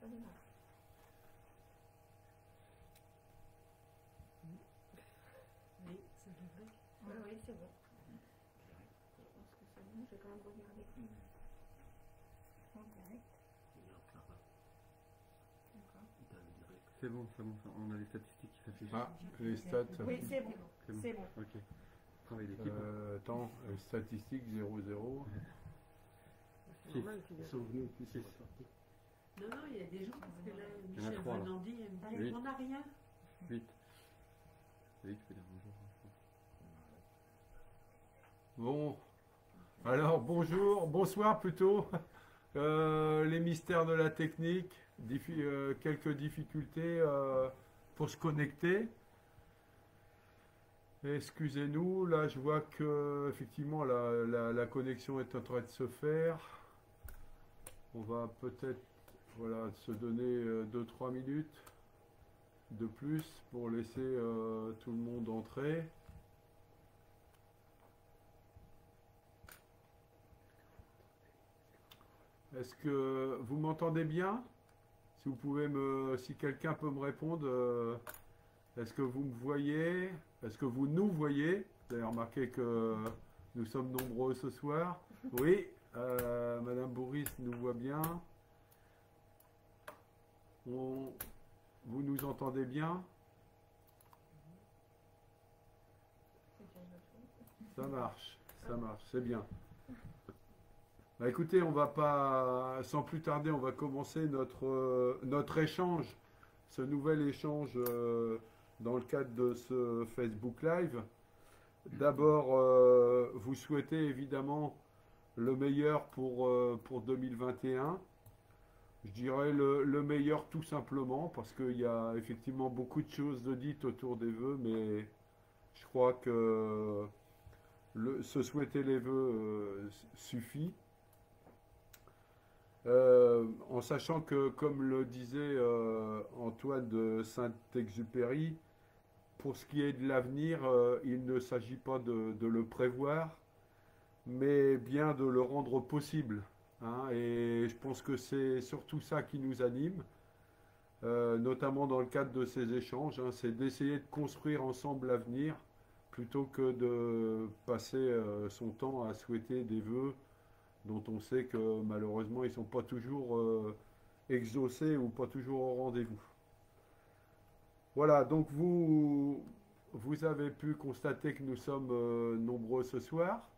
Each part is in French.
Ça démarre. Oui, ça devrait. Oui, oui, c'est bon. Je pense que c'est bon, je vais quand même regarder. En direct. C'est bon, on a les statistiques qui s'affichent. Ah, les stats. Oui, c'est bon. C'est bon. C'est bon. Ok. Travail d'équipe. Attends, statistiques 0-0. C'est normal qu'ils sont venus tous 6. Non, non, il y a des gens, parce que là, Il y en a Michel 3, là. Venandy, elle me Oui. dit, on n'a rien. 8. C'est lui qui peut dire bonjour. Bon, alors bonjour, bonsoir plutôt. Les mystères de la technique, quelques difficultés pour se connecter. Excusez-nous, là je vois que effectivement la connexion est en train de se faire. On va peut-être se donner 2-3 minutes de plus pour laisser tout le monde entrer. Est-ce que vous m'entendez bien? Si vous pouvez si quelqu'un peut me répondre, est-ce que vous me voyez? Est-ce que vous nous voyez? Vous avez remarqué que nous sommes nombreux ce soir. Oui, Madame Bourris nous voit bien. Vous nous entendez bien? Ça marche, c'est bien. Bah écoutez, on va pas, sans plus tarder, on va commencer notre échange, ce nouvel échange dans le cadre de ce Facebook Live. D'abord, vous souhaitez évidemment le meilleur pour 2021. Je dirais le meilleur tout simplement parce qu'il y a effectivement beaucoup de choses de dites autour des vœux, mais je crois que se souhaiter les vœux suffit. En sachant que, comme le disait Antoine de Saint-Exupéry, pour ce qui est de l'avenir, il ne s'agit pas de le prévoir, mais bien de le rendre possible. Hein, et je pense que c'est surtout ça qui nous anime, notamment dans le cadre de ces échanges, hein, c'est d'essayer de construire ensemble l'avenir, plutôt que de passer son temps à souhaiter des vœux dont on sait que malheureusement ils ne sont pas toujours exaucés ou pas toujours au rendez-vous. Voilà, donc vous avez pu constater que nous sommes nombreux ce soir.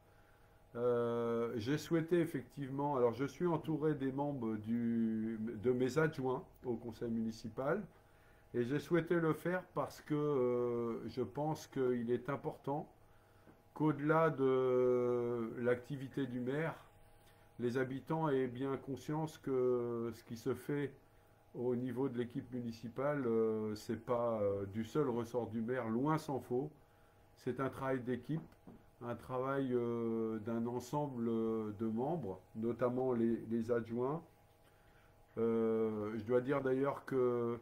J'ai souhaité effectivement, alors je suis entouré des membres de mes adjoints au conseil municipal et j'ai souhaité le faire parce que je pense qu'il est important qu'au-delà de l'activité du maire, les habitants aient bien conscience que ce qui se fait au niveau de l'équipe municipale, ce n'est pas du seul ressort du maire, loin s'en faut. C'est un travail d'équipe, un travail d'un ensemble de membres, notamment les adjoints. Je dois dire d'ailleurs que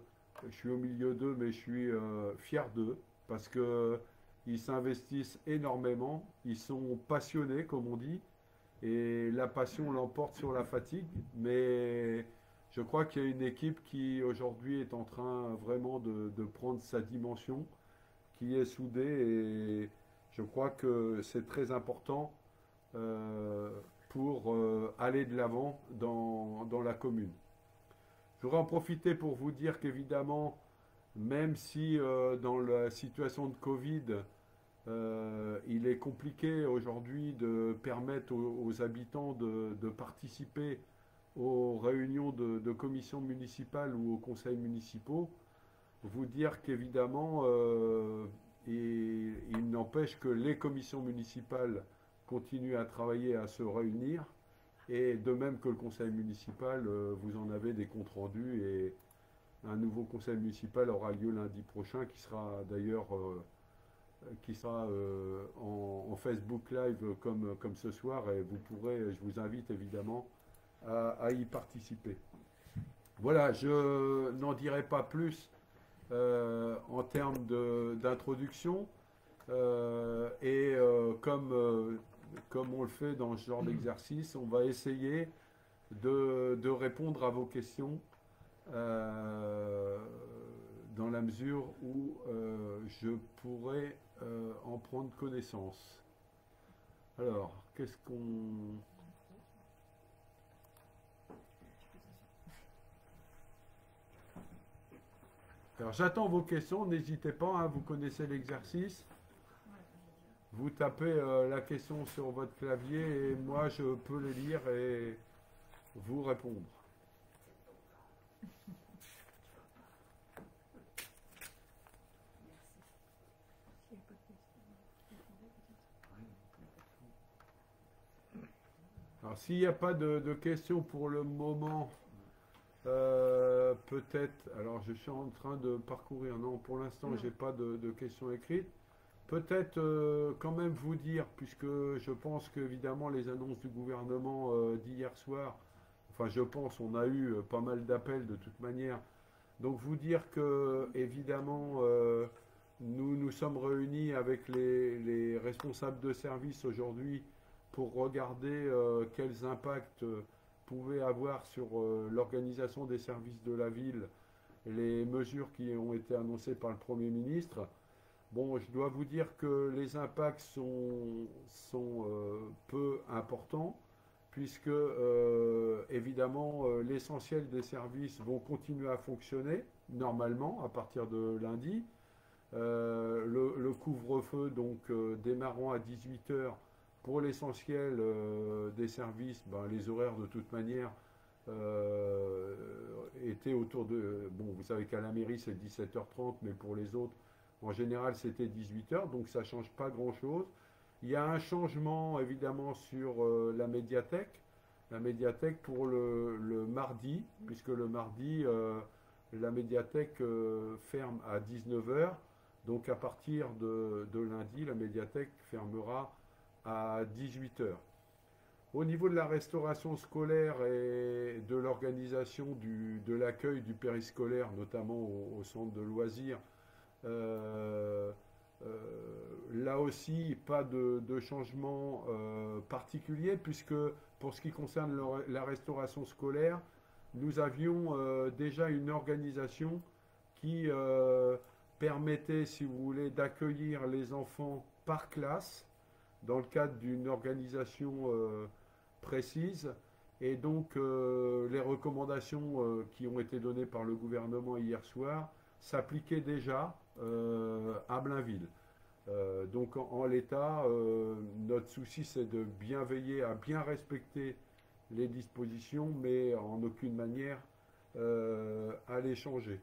je suis au milieu d'eux, mais je suis fier d'eux, parce qu'ils s'investissent énormément, ils sont passionnés, comme on dit, et la passion l'emporte sur la fatigue, mais je crois qu'il y a une équipe qui aujourd'hui est en train vraiment de prendre sa dimension, qui est soudée, et je crois que c'est très important pour aller de l'avant dans la commune. Je voudrais en profiter pour vous dire qu'évidemment, même si dans la situation de Covid, il est compliqué aujourd'hui de permettre aux habitants de participer aux réunions de commissions municipales ou aux conseils municipaux, vous dire qu'évidemment, il n'empêche que les commissions municipales continuent à travailler, à se réunir, et de même que le conseil municipal, vous en avez des comptes rendus, et un nouveau conseil municipal aura lieu lundi prochain, qui sera d'ailleurs en Facebook Live comme ce soir, et je vous invite évidemment à y participer. Voilà, je n'en dirai pas plus en termes d'introduction, comme on le fait dans ce genre d'exercice, on va essayer de répondre à vos questions dans la mesure où je pourrais en prendre connaissance. Alors, qu'est-ce qu'on... Alors, j'attends vos questions, n'hésitez pas, hein, vous connaissez l'exercice. Vous tapez la question sur votre clavier et moi je peux les lire et vous répondre. S'il n'y a pas de questions, je répondrai peut-être. Alors, s'il n'y a pas de questions pour le moment, peut-être, alors je suis en train de parcourir, non, pour l'instant, Non. j'ai pas de questions écrites. Peut-être quand même vous dire, puisque je pense qu'évidemment les annonces du gouvernement d'hier soir, enfin je pense, on a eu pas mal d'appels de toute manière, donc vous dire que évidemment nous nous sommes réunis avec les responsables de service aujourd'hui pour regarder quels impacts pouvaient avoir sur l'organisation des services de la ville les mesures qui ont été annoncées par le Premier ministre. Bon, je dois vous dire que les impacts sont peu importants, puisque évidemment l'essentiel des services vont continuer à fonctionner normalement à partir de lundi. Le couvre-feu, donc démarrant à 18 heures, pour l'essentiel des services, ben, les horaires de toute manière étaient autour de... Bon, vous savez qu'à la mairie c'est 17h30, mais pour les autres, en général, c'était 18h, donc ça ne change pas grand-chose. Il y a un changement, évidemment, sur la médiathèque. La médiathèque pour le mardi, puisque le mardi, la médiathèque ferme à 19h. Donc, à partir de lundi, la médiathèque fermera à 18h. Au niveau de la restauration scolaire et de l'organisation de l'accueil du périscolaire, notamment au centre de loisirs, là aussi, pas de changement particulier, puisque pour ce qui concerne la restauration scolaire, nous avions déjà une organisation qui permettait, si vous voulez, d'accueillir les enfants par classe dans le cadre d'une organisation précise. Et donc, les recommandations qui ont été données par le gouvernement hier soir s'appliquaient déjà à Blainville. Donc en l'état, notre souci c'est de bien veiller à bien respecter les dispositions, mais en aucune manière à les changer.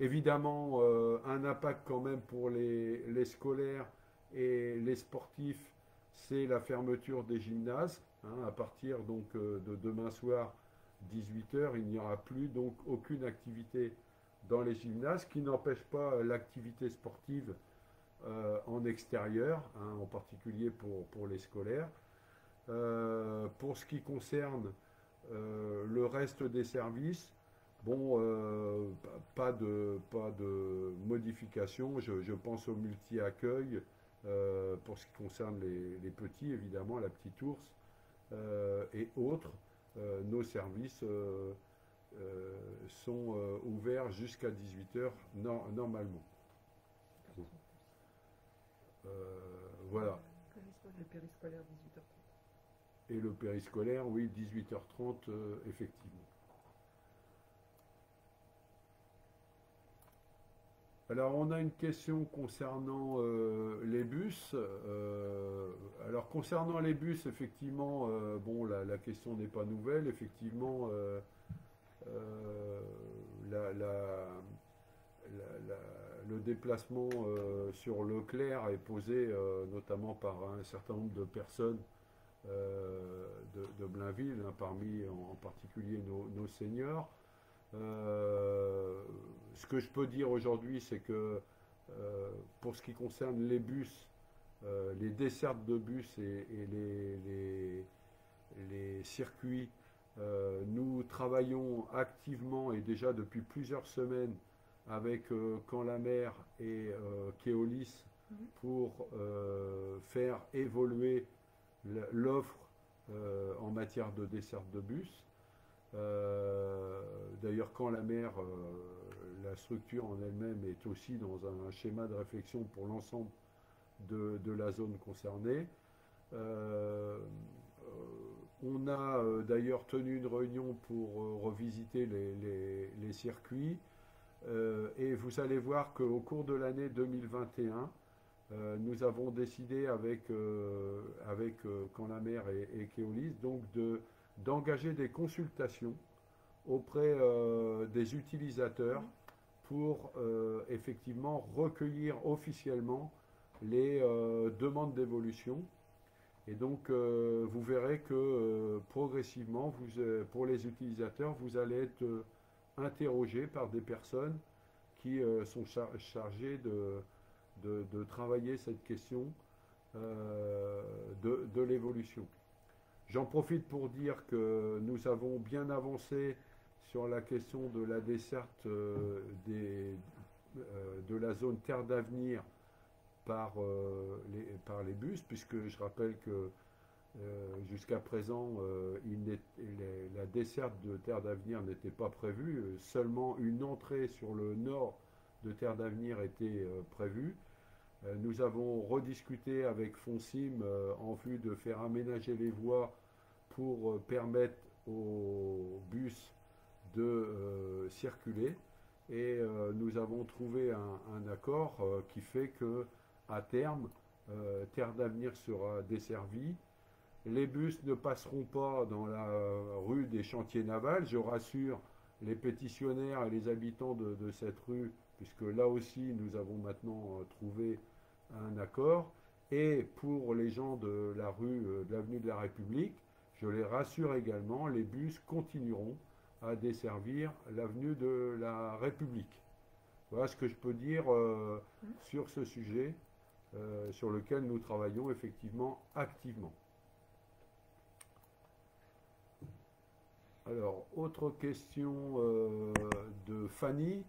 Évidemment, un impact quand même pour les scolaires et les sportifs, c'est la fermeture des gymnases. Hein, à partir donc de demain soir, 18h, il n'y aura plus donc aucune activité dans les gymnases, ce qui n'empêche pas l'activité sportive en extérieur, hein, en particulier pour les scolaires. Pour ce qui concerne le reste des services, bon, pas de modification. Je pense au multi-accueil pour ce qui concerne les petits, évidemment, la petite ours et autres. Nos services sont ouverts jusqu'à 18h normalement. Voilà. Le périscolaire 18h30. Et le périscolaire, oui, 18h30, effectivement. Alors, on a une question concernant les bus. Alors, concernant les bus, effectivement, bon, la question n'est pas nouvelle. Effectivement, le déplacement sur Leclerc est posé notamment par un certain nombre de personnes de Blainville, hein, parmi en particulier nos seniors. Ce que je peux dire aujourd'hui, c'est que pour ce qui concerne les bus, les dessertes de bus et les circuits, nous travaillons activement et déjà depuis plusieurs semaines avec Camp la Mer et Keolis pour faire évoluer l'offre en matière de desserte de bus. d'ailleurs, quand la mer, la structure en elle-même est aussi dans un schéma de réflexion pour l'ensemble de la zone concernée. On a d'ailleurs tenu une réunion pour revisiter les circuits. Et vous allez voir qu'au cours de l'année 2021, nous avons décidé avec Quand la mer et Keolis donc d'engager des consultations auprès des utilisateurs pour effectivement recueillir officiellement les demandes d'évolution. Et donc vous verrez que progressivement, pour les utilisateurs, vous allez être interrogés par des personnes qui sont chargées de travailler cette question de l'évolution. J'en profite pour dire que nous avons bien avancé sur la question de la desserte de la zone Terre d'Avenir par les bus, puisque je rappelle que jusqu'à présent, la desserte de Terre d'Avenir n'était pas prévue, seulement une entrée sur le nord de Terre d'Avenir était prévue. Nous avons rediscuté avec Fonsim en vue de faire aménager les voies pour permettre aux bus de circuler, et nous avons trouvé un accord qui fait que à terme, Terre d'Avenir sera desservie. Les bus ne passeront pas dans la rue des Chantiers Navals. Je rassure les pétitionnaires et les habitants de cette rue, puisque là aussi nous avons maintenant trouvé un accord. Et pour les gens de la rue de l'avenue de la République, je les rassure également, les bus continueront à desservir l'avenue de la République. Voilà ce que je peux dire sur ce sujet, sur lequel nous travaillons effectivement activement. Alors, autre question de Fanny.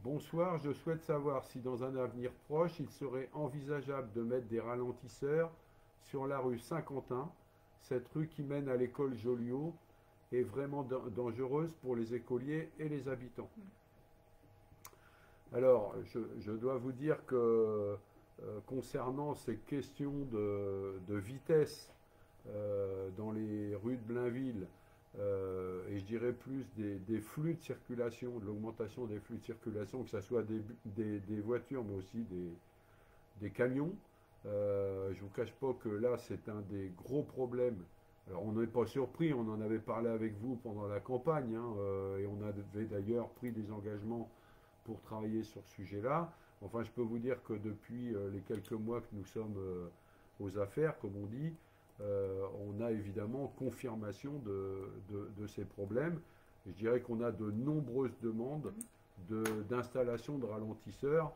Bonsoir, je souhaite savoir si dans un avenir proche, il serait envisageable de mettre des ralentisseurs sur la rue Saint-Quentin. Cette rue qui mène à l'école Joliot est vraiment dangereuse pour les écoliers et les habitants. Alors, je dois vous dire que concernant ces questions de vitesse dans les rues de Blainville, et je dirais plus des flux de circulation, de l'augmentation des flux de circulation, que ce soit des voitures, mais aussi des camions. Je ne vous cache pas que là, c'est un des gros problèmes. Alors, on n'est pas surpris, on en avait parlé avec vous pendant la campagne, hein, et on avait d'ailleurs pris des engagements pour travailler sur ce sujet-là. Enfin, je peux vous dire que depuis les quelques mois que nous sommes aux affaires, comme on dit, on a évidemment confirmation de ces problèmes. Je dirais qu'on a de nombreuses demandes d'installation de ralentisseurs.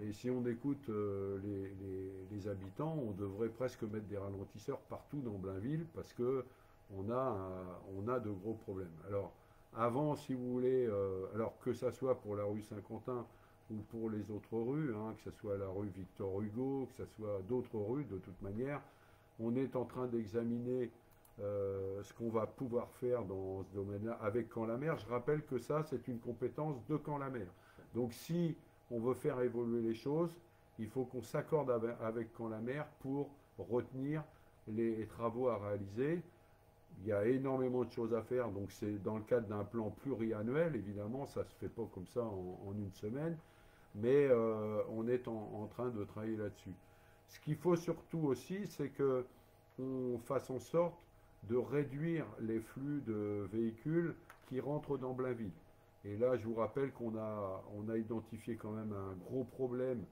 Et si on écoute les habitants, on devrait presque mettre des ralentisseurs partout dans Blainville parce qu'on a de gros problèmes. Alors, avant, si vous voulez, alors que ça soit pour la rue Saint-Quentin ou pour les autres rues, hein, que ce soit la rue Victor Hugo, que ce soit d'autres rues, de toute manière, on est en train d'examiner ce qu'on va pouvoir faire dans ce domaine-là avec Quand la mer. Je rappelle que ça, c'est une compétence de Quand la mer. Donc si on veut faire évoluer les choses, il faut qu'on s'accorde avec Quand la mer pour retenir les travaux à réaliser. Il y a énormément de choses à faire, donc c'est dans le cadre d'un plan pluriannuel, évidemment, ça ne se fait pas comme ça en une semaine, mais on est en train de travailler là-dessus. Ce qu'il faut surtout aussi, c'est qu'on fasse en sorte de réduire les flux de véhicules qui rentrent dans Blainville. Et là, je vous rappelle qu'on a identifié quand même un gros problème,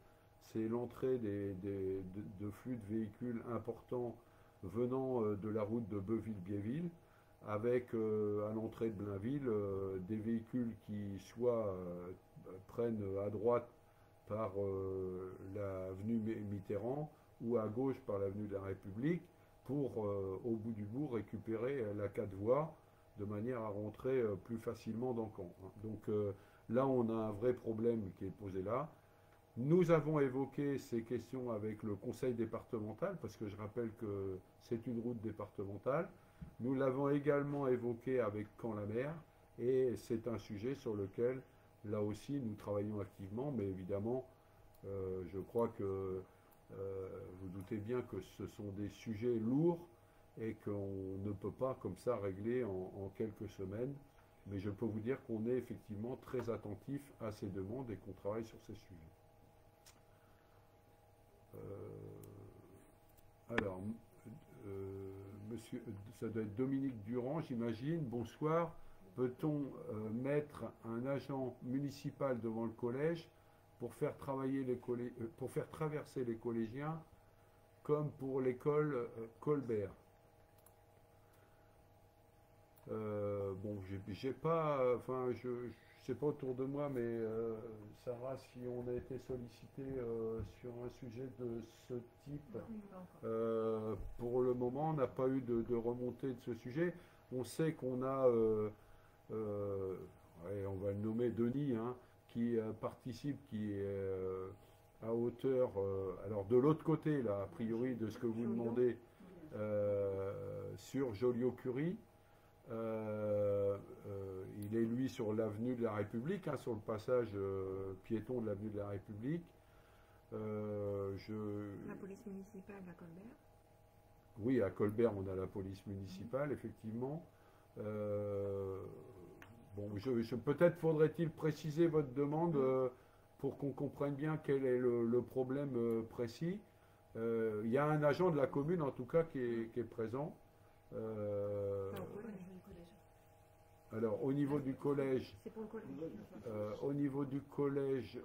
c'est l'entrée de flux de véhicules importants venant de la route de Beuville-Biéville, avec à l'entrée de Blainville des véhicules qui soit prennent à droite par l'avenue Mitterrand ou à gauche par l'avenue de la République pour, au bout du bout, récupérer la 4 voies de manière à rentrer plus facilement dans Caen. Donc là, on a un vrai problème qui est posé là. Nous avons évoqué ces questions avec le conseil départemental, parce que je rappelle que c'est une route départementale. Nous l'avons également évoqué avec Quand la mer, Et c'est un sujet sur lequel, là aussi, nous travaillons activement, mais évidemment, je crois que vous doutez bien que ce sont des sujets lourds et qu'on ne peut pas comme ça régler en quelques semaines. Mais je peux vous dire qu'on est effectivement très attentif à ces demandes et qu'on travaille sur ces sujets. Alors, monsieur, ça doit être Dominique Durand, j'imagine. Bonsoir. Peut-on mettre un agent municipal devant le collège pour faire traverser les collégiens comme pour l'école Colbert? Bon, j'ai pas, enfin, je sais pas autour de moi, mais Sarah, si on a été sollicité sur un sujet de ce type, pour le moment, on n'a pas eu de remontée de ce sujet. On sait qu'on a, ouais, on va le nommer Denis, hein, qui participe, qui est à hauteur, alors de l'autre côté, là, a priori, de ce que vous demandez, sur Joliot-Curie. Il est lui sur l'avenue de la République, hein, sur le passage piéton de l'avenue de la République. La police municipale à Colbert. Oui, à Colbert, on a la police municipale, effectivement. Bon, peut-être faudrait-il préciser votre demande pour qu'on comprenne bien quel est le problème précis. Il y a un agent de la commune, en tout cas, qui est présent. Alors, au niveau du collège, C'est pour le collège. au niveau du collège,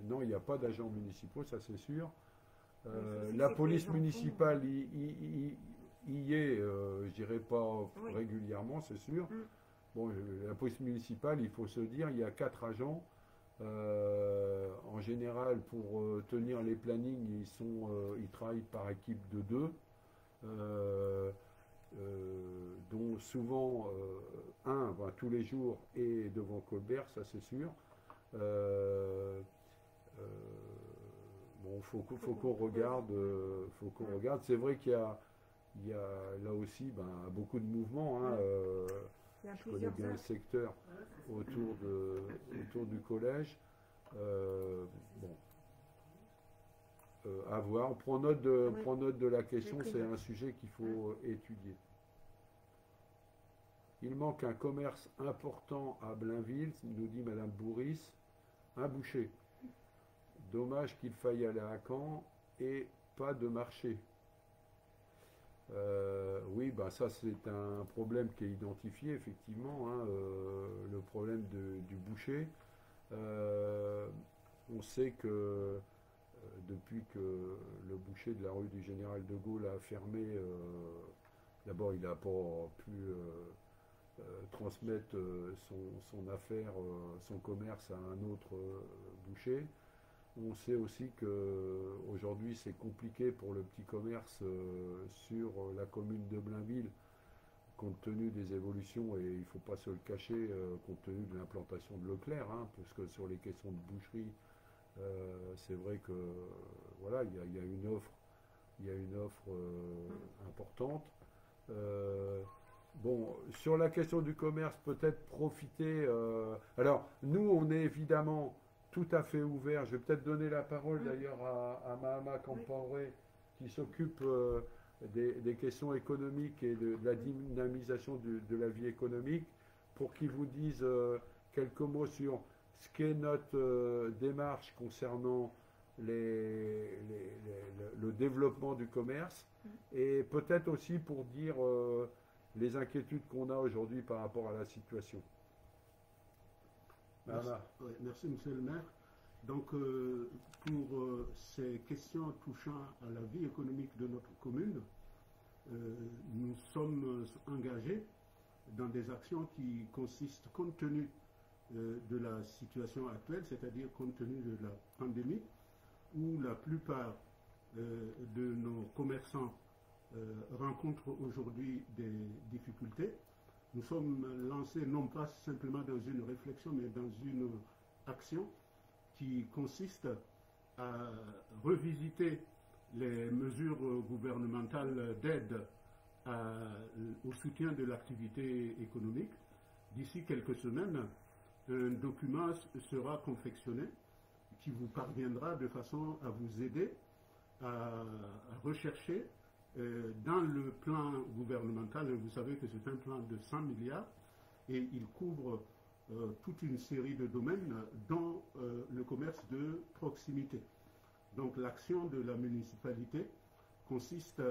non, il n'y a pas d'agents municipaux, ça c'est sûr. La police municipale y est, je dirais pas régulièrement, c'est sûr. Bon, la police municipale, il faut se dire, il y a 4 agents. En général, pour tenir les plannings, ils travaillent par équipe de 2. Dont souvent un tous les jours est devant Colbert, ça c'est sûr. Bon, faut qu'on regarde, C'est vrai qu'il y a là aussi beaucoup de mouvements. Hein, je connais bien le secteur autour du collège. Bon. À voir. On prend note de la question, c'est un sujet qu'il faut étudier. Il manque un commerce important à Blainville, nous dit Madame Bourris, un boucher. Dommage qu'il faille aller à Caen et pas de marché. Oui, ça c'est un problème qui est identifié effectivement, hein, le problème du boucher. On sait que depuis que le boucher de la rue du Général de Gaulle a fermé, d'abord il n'a pas pu transmettre son affaire, son commerce à un autre boucher. On sait aussi qu'aujourd'hui c'est compliqué pour le petit commerce sur la commune de Blainville, compte tenu des évolutions, et il ne faut pas se le cacher, compte tenu de l'implantation de Leclerc, hein, parce que sur les questions de boucherie, c'est vrai que voilà, il y a une offre importante. Bon, sur la question du commerce, peut-être profiter. Alors, nous, on est évidemment tout à fait ouvert. Je vais peut-être donner la parole d'ailleurs à Mahama Kampaoré, qui s'occupe des questions économiques et de la dynamisation de la vie économique, pour qu'il vous dise quelques mots sur ce qu'est notre démarche concernant le développement du commerce, et peut-être aussi pour dire les inquiétudes qu'on a aujourd'hui par rapport à la situation. Merci, monsieur le maire. Donc, pour ces questions touchant à la vie économique de notre commune, nous sommes engagés dans des actions qui consistent, compte tenu de la situation actuelle, c'est-à-dire compte tenu de la pandémie, où la plupart de nos commerçants rencontrent aujourd'hui des difficultés. Nous sommes lancés non pas simplement dans une réflexion, mais dans une action qui consiste à revisiter les mesures gouvernementales d'aide au soutien de l'activité économique, d'ici quelques semaines, un document sera confectionné qui vous parviendra de façon à vous aider à rechercher dans le plan gouvernemental. Vous savez que c'est un plan de 100 milliards et il couvre toute une série de domaines, dont le commerce de proximité. Donc l'action de la municipalité consiste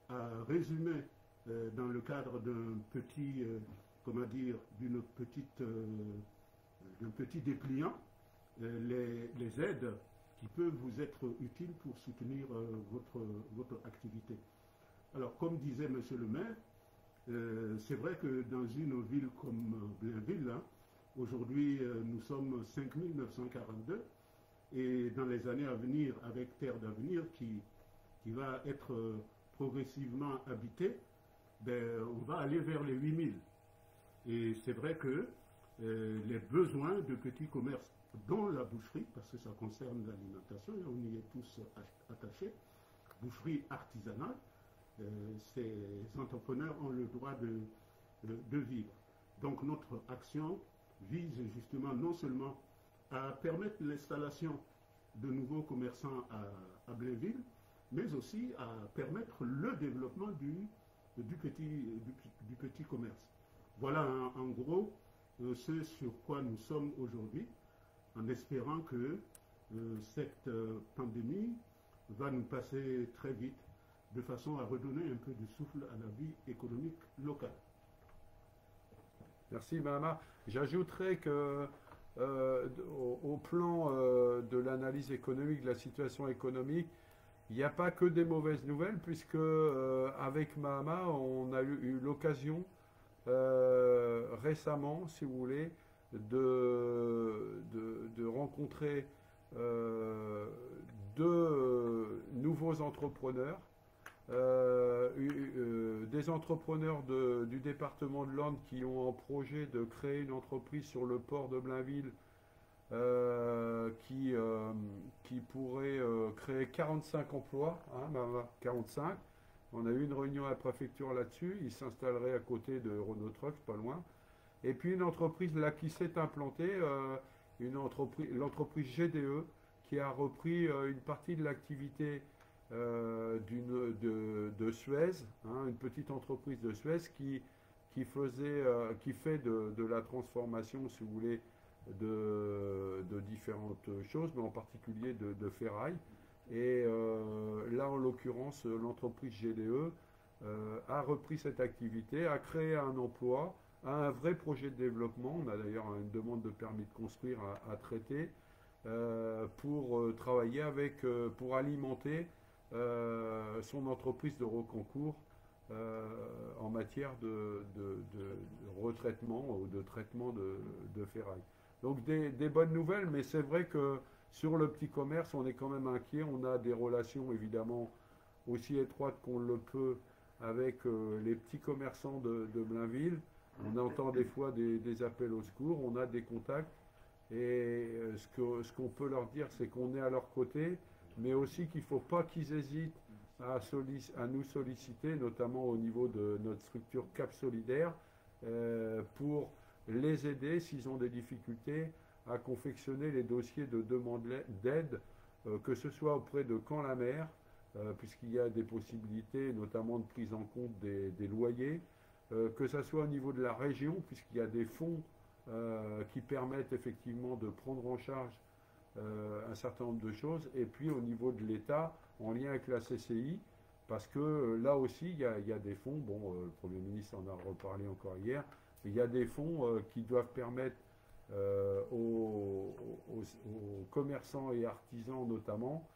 à résumer dans le cadre d'un petit, d'un petit dépliant, les aides qui peuvent vous être utiles pour soutenir votre activité. Alors, comme disait Monsieur le maire, c'est vrai que dans une ville comme Blainville, hein, aujourd'hui nous sommes 5942, et dans les années à venir, avec Terre d'avenir qui va être progressivement habitée, ben, on va aller vers les 8000. Et c'est vrai que les besoins de petits commerces, dont la boucherie, parce que ça concerne l'alimentation, et on y est tous attachés, boucherie artisanale, ces entrepreneurs ont le droit de vivre. Donc notre action vise justement non seulement à permettre l'installation de nouveaux commerçants à Blainville, mais aussi à permettre le développement du petit commerce. Voilà en gros ce sur quoi nous sommes aujourd'hui, en espérant que cette pandémie va nous passer très vite, de façon à redonner un peu de souffle à la vie économique locale. Merci Mahama. J'ajouterais que au plan de l'analyse économique, de la situation économique, il n'y a pas que des mauvaises nouvelles, puisque avec Mahama, on a eu l'occasion récemment, si vous voulez, de rencontrer deux nouveaux entrepreneurs, des entrepreneurs du département de l'Orne qui ont en projet de créer une entreprise sur le port de Blainville qui pourrait créer 45 emplois, hein, 45. On a eu une réunion à la préfecture là-dessus, ils s'installeraient à côté de Renault Trucks, pas loin. Et puis une entreprise là qui s'est implantée, l'entreprise GDE, qui a repris une partie de l'activité de Suez, hein, une petite entreprise de Suez qui fait de la transformation, si vous voulez, de différentes choses, mais en particulier de ferraille. Et là, en l'occurrence, l'entreprise GDE a repris cette activité, a créé un emploi, a un vrai projet de développement. On a d'ailleurs une demande de permis de construire à traiter pour travailler pour alimenter son entreprise de Rocancourt en matière de retraitement ou de traitement de ferraille. Donc des bonnes nouvelles, mais c'est vrai que sur le petit commerce, on est quand même inquiet. On a des relations évidemment aussi étroites qu'on le peut avec les petits commerçants de Blainville. On entend des fois des appels au secours, on a des contacts. Et ce qu'on peut leur dire, c'est qu'on est à leur côté, mais aussi qu'il ne faut pas qu'ils hésitent à nous solliciter, notamment au niveau de notre structure Cap Solidaire, pour les aider s'ils ont des difficultés à confectionner les dossiers de demande d'aide, que ce soit auprès de Caen-la-Mer, puisqu'il y a des possibilités notamment de prise en compte des loyers, que ce soit au niveau de la région, puisqu'il y a des fonds qui permettent effectivement de prendre en charge un certain nombre de choses, et puis au niveau de l'État, en lien avec la CCI, parce que là aussi, il y a des fonds, bon, le Premier ministre en a reparlé encore hier, mais il y a des fonds qui doivent permettre aux commerçants et artisans notamment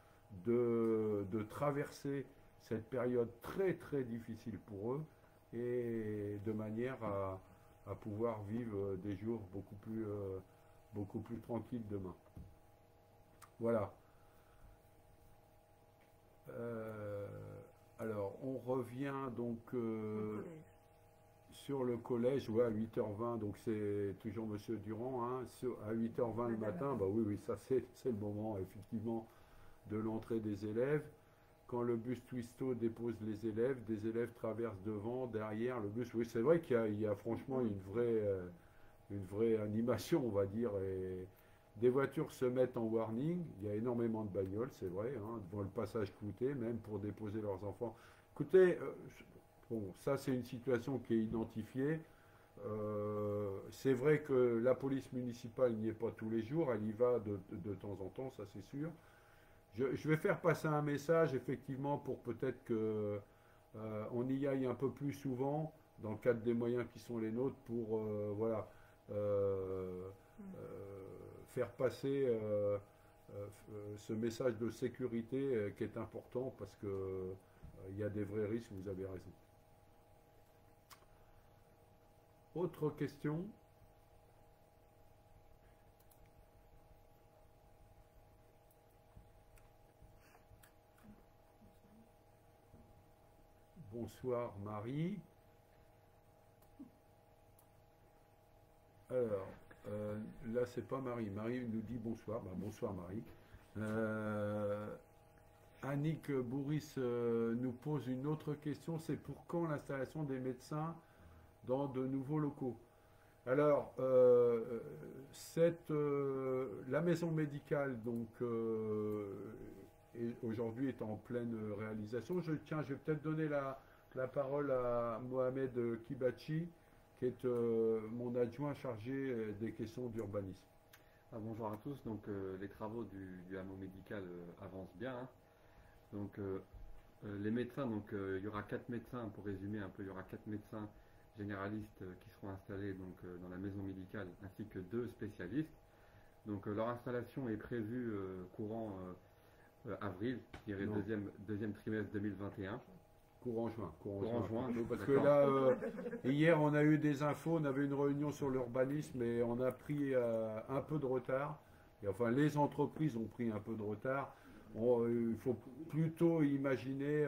de traverser cette période très très difficile pour eux, et de manière à pouvoir vivre des jours beaucoup plus tranquilles demain. Voilà. Alors, on revient donc sur le collège, ouais, à 8h20, donc c'est toujours Monsieur Durand, hein, à 8h20 le matin, bah oui, ça c'est le moment effectivement de l'entrée des élèves. Quand le bus Twisto dépose les élèves, des élèves traversent devant, derrière le bus. Oui, c'est vrai qu'il y a franchement une vraie animation, on va dire. Et des voitures se mettent en warning. Il y a énormément de bagnoles, c'est vrai, hein, devant le passage clouté, même pour déposer leurs enfants. Écoutez, bon, ça c'est une situation qui est identifiée. C'est vrai que la police municipale n'y est pas tous les jours, elle y va de temps en temps, ça c'est sûr. Je vais faire passer un message effectivement pour peut-être que on y aille un peu plus souvent dans le cadre des moyens qui sont les nôtres pour voilà faire passer ce message de sécurité qui est important parce que il y a des vrais risques, vous avez raison. Autre question? Bonsoir Marie. Alors, là c'est pas Marie. Marie nous dit bonsoir. Ben, bonsoir Marie. Annick Bourris nous pose une autre question. C'est pour quand l'installation des médecins dans de nouveaux locaux? Alors, la maison médicale donc aujourd'hui est en pleine réalisation. Je vais peut-être donner la parole à Mohamed Kibachi, qui est mon adjoint chargé des questions d'urbanisme. Bonjour à tous. Donc, les travaux du hameau médical avancent bien, hein. Donc, les médecins, donc il y aura 4 médecins, pour résumer un peu, il y aura 4 médecins généralistes qui seront installés donc, dans la maison médicale, ainsi que 2 spécialistes. Donc, leur installation est prévue courant avril, je dirais deuxième trimestre 2021. Courant juin. Parce que d'accord. là, hier, on a eu des infos, on avait une réunion sur l'urbanisme et on a pris un peu de retard. Et enfin, les entreprises ont pris un peu de retard. Il faut plutôt imaginer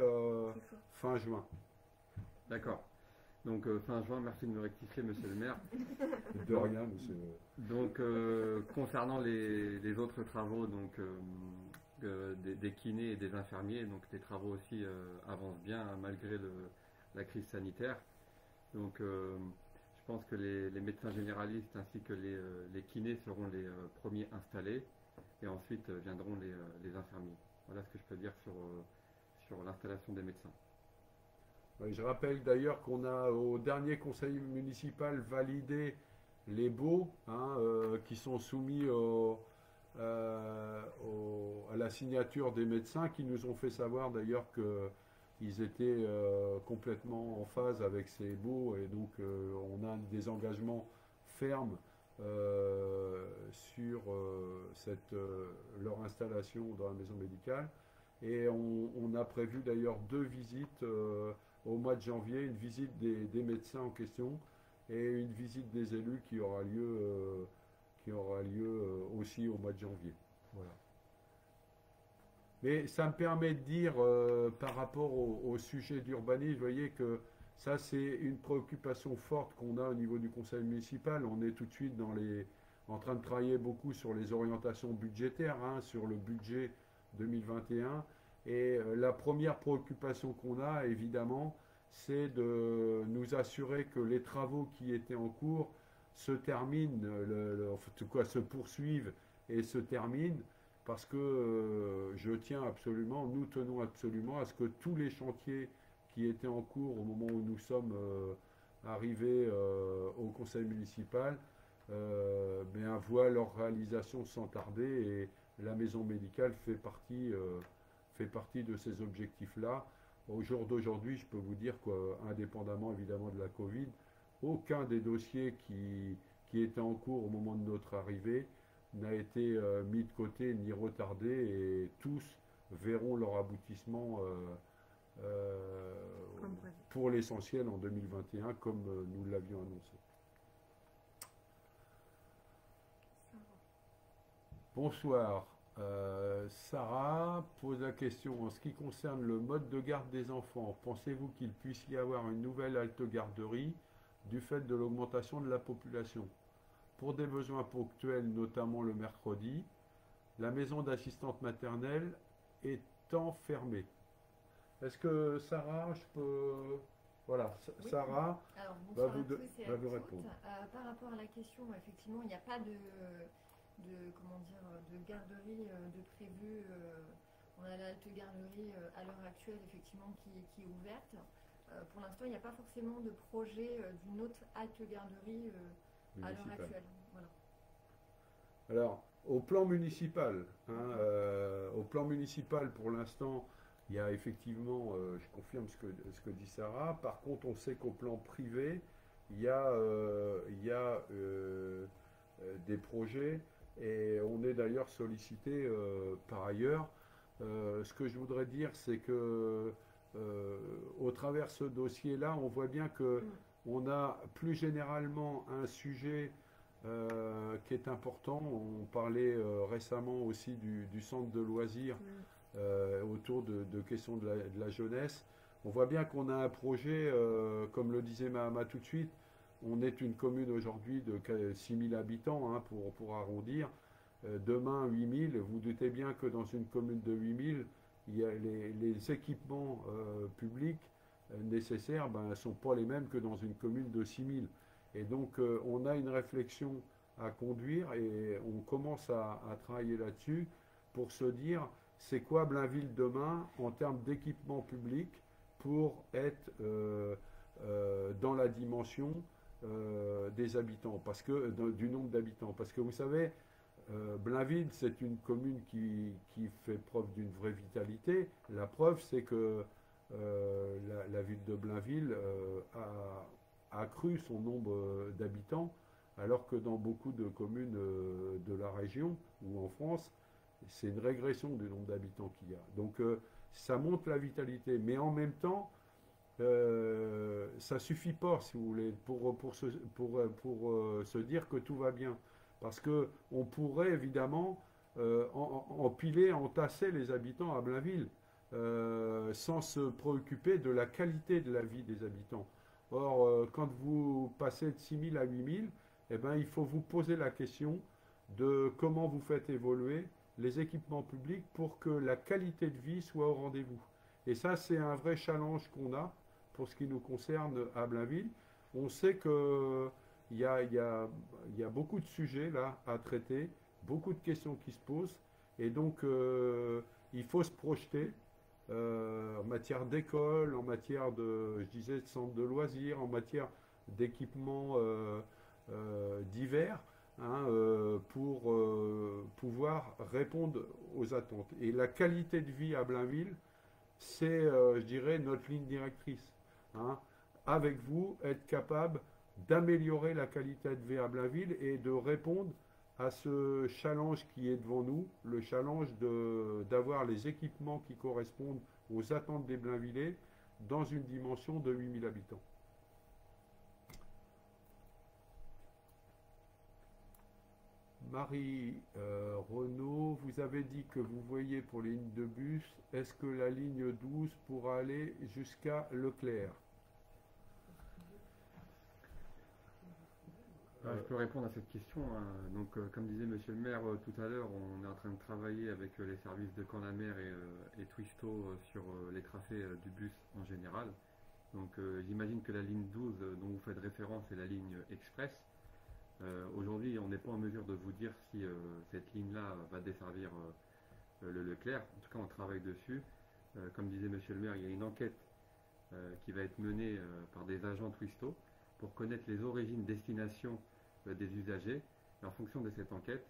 fin juin. D'accord. Donc, fin juin, merci de me rectifier, monsieur le maire. De rien, monsieur. Donc, concernant les autres travaux, donc des kinés et des infirmiers, donc les travaux aussi avancent bien hein, malgré la crise sanitaire. Donc je pense que les médecins généralistes ainsi que les kinés seront les premiers installés et ensuite viendront les infirmiers. Voilà ce que je peux dire sur l'installation des médecins. Ouais, je rappelle d'ailleurs qu'on a au dernier conseil municipal validé les baux hein, qui sont soumis à la signature des médecins qui nous ont fait savoir d'ailleurs qu'ils étaient complètement en phase avec ces baux et donc on a des engagements fermes sur leur installation dans la maison médicale et on a prévu d'ailleurs 2 visites au mois de janvier, une visite des médecins en question et une visite des élus qui aura lieu aussi au mois de janvier. Voilà. Mais ça me permet de dire, par rapport au sujet d'urbanisme, vous voyez que ça c'est une préoccupation forte qu'on a au niveau du conseil municipal. On est tout de suite en train de travailler beaucoup sur les orientations budgétaires, hein, sur le budget 2021. Et la première préoccupation qu'on a, évidemment, c'est de nous assurer que les travaux qui étaient en cours se terminent, en tout cas se poursuivent et se terminent, parce que nous tenons absolument à ce que tous les chantiers qui étaient en cours au moment où nous sommes arrivés au conseil municipal voient leur réalisation sans tarder et la maison médicale fait partie de ces objectifs-là. Au jour d'aujourd'hui, je peux vous dire qu'indépendamment évidemment de la Covid, aucun des dossiers qui étaient en cours au moment de notre arrivée n'a été mis de côté ni retardé et tous verront leur aboutissement pour l'essentiel en 2021 comme nous l'avions annoncé. Bonsoir. Sarah pose la question en ce qui concerne le mode de garde des enfants. Pensez-vous qu'il puisse y avoir une nouvelle halte garderie du fait de l'augmentation de la population? Pour des besoins ponctuels, notamment le mercredi, la maison d'assistante maternelle étant fermée. Est-ce que Sarah, je peux Voilà, Oui. Sarah Alors, va bonsoir vous, à tous et va à vous toutes. répondre. Par rapport à la question, effectivement, il n'y a pas comment dire, de garderie de prévu. On a la halte garderie à l'heure actuelle, effectivement, qui est ouverte. Pour l'instant, il n'y a pas forcément de projet d'une autre halte garderie à l'heure Municipale. actuelle. Voilà. Alors, au plan municipal, au plan municipal, pour l'instant, il y a effectivement, je confirme ce que dit Sarah. Par contre, on sait qu'au plan privé, il y a des projets et on est d'ailleurs sollicité par ailleurs. Ce que je voudrais dire, c'est que au travers de ce dossier-là, on voit bien que on a plus généralement un sujet qui est important. On parlait récemment aussi du centre de loisirs autour de questions de la jeunesse. On voit bien qu'on a un projet, comme le disait Mahama tout de suite, on est une commune aujourd'hui de 6000 habitants, hein, pour arrondir. Demain, 8000. Vous doutez bien que dans une commune de 8000, il y a les équipements publics nécessaires ne sont pas les mêmes que dans une commune de 6000. Et donc, on a une réflexion à conduire et on commence à travailler là-dessus pour se dire, c'est quoi Blainville demain en termes d'équipement public pour être dans la dimension des habitants, du nombre d'habitants. Parce que vous savez, Blainville, c'est une commune qui fait preuve d'une vraie vitalité. La preuve, c'est que la ville de Blainville a accru son nombre d'habitants, alors que dans beaucoup de communes de la région ou en France, c'est une régression du nombre d'habitants qu'il y a. Donc ça montre la vitalité, mais en même temps, ça suffit pas, si vous voulez, pour se dire que tout va bien. Parce qu'on pourrait évidemment empiler, entasser les habitants à Blainville, sans se préoccuper de la qualité de la vie des habitants. Or, quand vous passez de 6000 à 8000, eh ben, il faut vous poser la question de comment vous faites évoluer les équipements publics pour que la qualité de vie soit au rendez-vous. Et ça, c'est un vrai challenge qu'on a pour ce qui nous concerne à Blainville. On sait qu'il y a beaucoup de sujets là à traiter, beaucoup de questions qui se posent, et donc il faut se projeter en matière d'école, en matière de centre de loisirs, en matière d'équipements divers, hein, pour pouvoir répondre aux attentes. Et la qualité de vie à Blainville, c'est, je dirais, notre ligne directrice. Hein. Avec vous, être capable d'améliorer la qualité de vie à Blainville et de répondre à ce challenge qui est devant nous, le challenge d'avoir les équipements qui correspondent aux attentes des Blainvillais dans une dimension de 8000 habitants. Marie Renaud, vous avez dit que vous voyez pour les lignes de bus, est-ce que la ligne 12 pourra aller jusqu'à Leclerc? Je peux répondre à cette question. Hein. Donc, comme disait Monsieur le maire tout à l'heure, on est en train de travailler avec les services de Camp-la-Mer et Twisto sur les tracés du bus en général. Donc, j'imagine que la ligne 12 dont vous faites référence est la ligne express. Aujourd'hui, on n'est pas en mesure de vous dire si cette ligne-là va desservir le Leclerc. En tout cas, on travaille dessus. Comme disait Monsieur le maire, il y a une enquête qui va être menée par des agents Twisto pour connaître les origines destination des usagers. Et en fonction de cette enquête,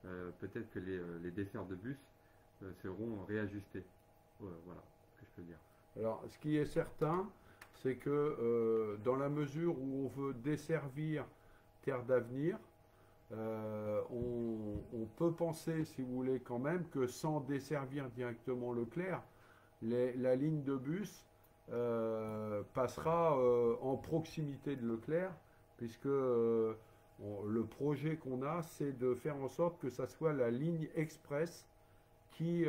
peut-être que les desserts de bus seront réajustés. Voilà ce que je peux dire. Alors, ce qui est certain, c'est que dans la mesure où on veut desservir Terre d'Avenir, on peut penser, si vous voulez, quand même, que sans desservir directement Leclerc, la ligne de bus passera en proximité de Leclerc, puisque le projet qu'on a, c'est de faire en sorte que ça soit la ligne express qui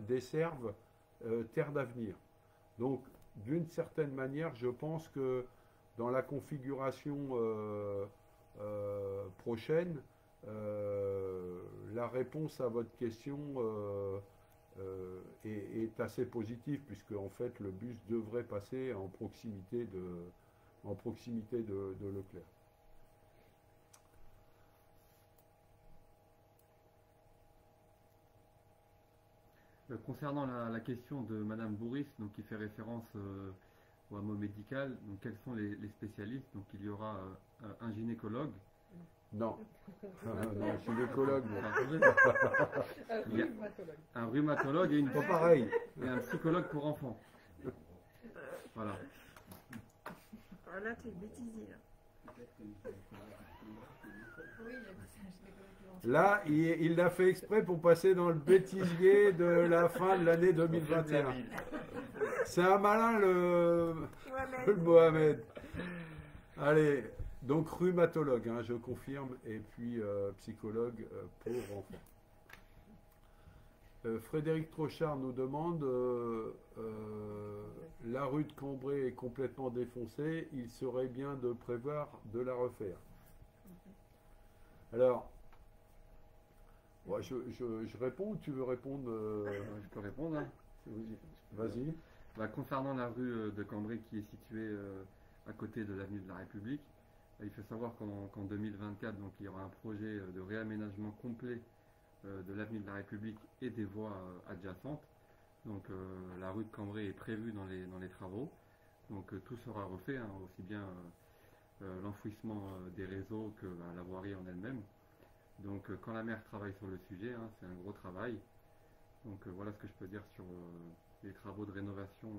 desserve Terre d'Avenir. Donc, d'une certaine manière, je pense que dans la configuration prochaine, la réponse à votre question est assez positif, puisque en fait le bus devrait passer en proximité de Leclerc. Concernant la question de Madame Bourris, donc qui fait référence au hameau médical, donc quels sont les spécialistes? Donc il y aura un gynécologue. Non, non, gynécologue, non. Il y a un rhumatologue et Pas pareil. et un psychologue pour enfants. Voilà. Ah, là, tu es bêtisier. Là. Oui, il y a des Là, il l'a fait exprès pour passer dans le bêtisier de la fin de l'année 2021. C'est un malin, le Mohamed. Allez, donc rhumatologue, hein, je confirme, et puis psychologue pour enfants. Frédéric Trochard nous demande la rue de Cambrai est complètement défoncée, il serait bien de prévoir de la refaire. Alors, ouais, je réponds ou tu veux répondre Je peux répondre, hein. Vas-y. Concernant la rue de Cambrai qui est située à côté de l'avenue de la République, il faut savoir qu'en 2024, donc, il y aura un projet de réaménagement complet de l'avenue de la République et des voies adjacentes. Donc la rue de Cambrai est prévue dans les travaux. Donc tout sera refait, hein, aussi bien l'enfouissement des réseaux que la voirie en elle-même. Donc quand la maire travaille sur le sujet, hein, c'est un gros travail. Donc voilà ce que je peux dire sur les travaux de rénovation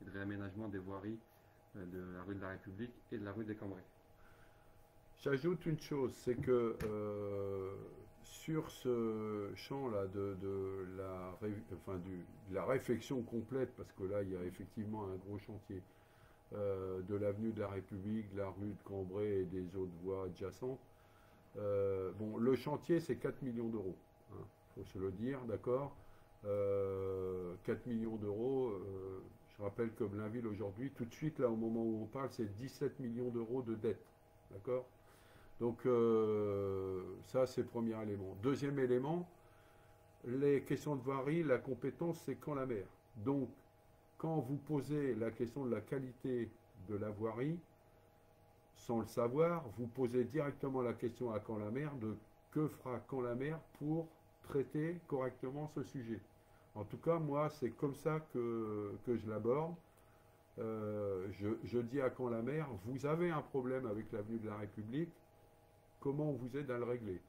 et de réaménagement des voiries de la rue de la République et de la rue des Cambrai. J'ajoute une chose, c'est que sur ce champ-là de la réfection complète, parce que là il y a effectivement un gros chantier de l'avenue de la République, de la rue de Cambrai et des autres voies adjacentes. Bon, le chantier c'est 4 millions d'euros, hein, faut se le dire, d'accord. 4 millions d'euros, je rappelle que Blainville aujourd'hui, tout de suite là au moment où on parle, c'est 17 millions d'euros de dette, d'accord. Donc ça c'est le premier élément. Deuxième élément, les questions de voirie, la compétence c'est quand la mer. Donc quand vous posez la question de la qualité de la voirie, sans le savoir, vous posez directement la question à quand la mer de que fera quand la mer pour traiter correctement ce sujet. En tout cas, moi c'est comme ça que je l'aborde. Je dis à quand la mer, vous avez un problème avec l'avenue de la République, comment on vous aide à le régler.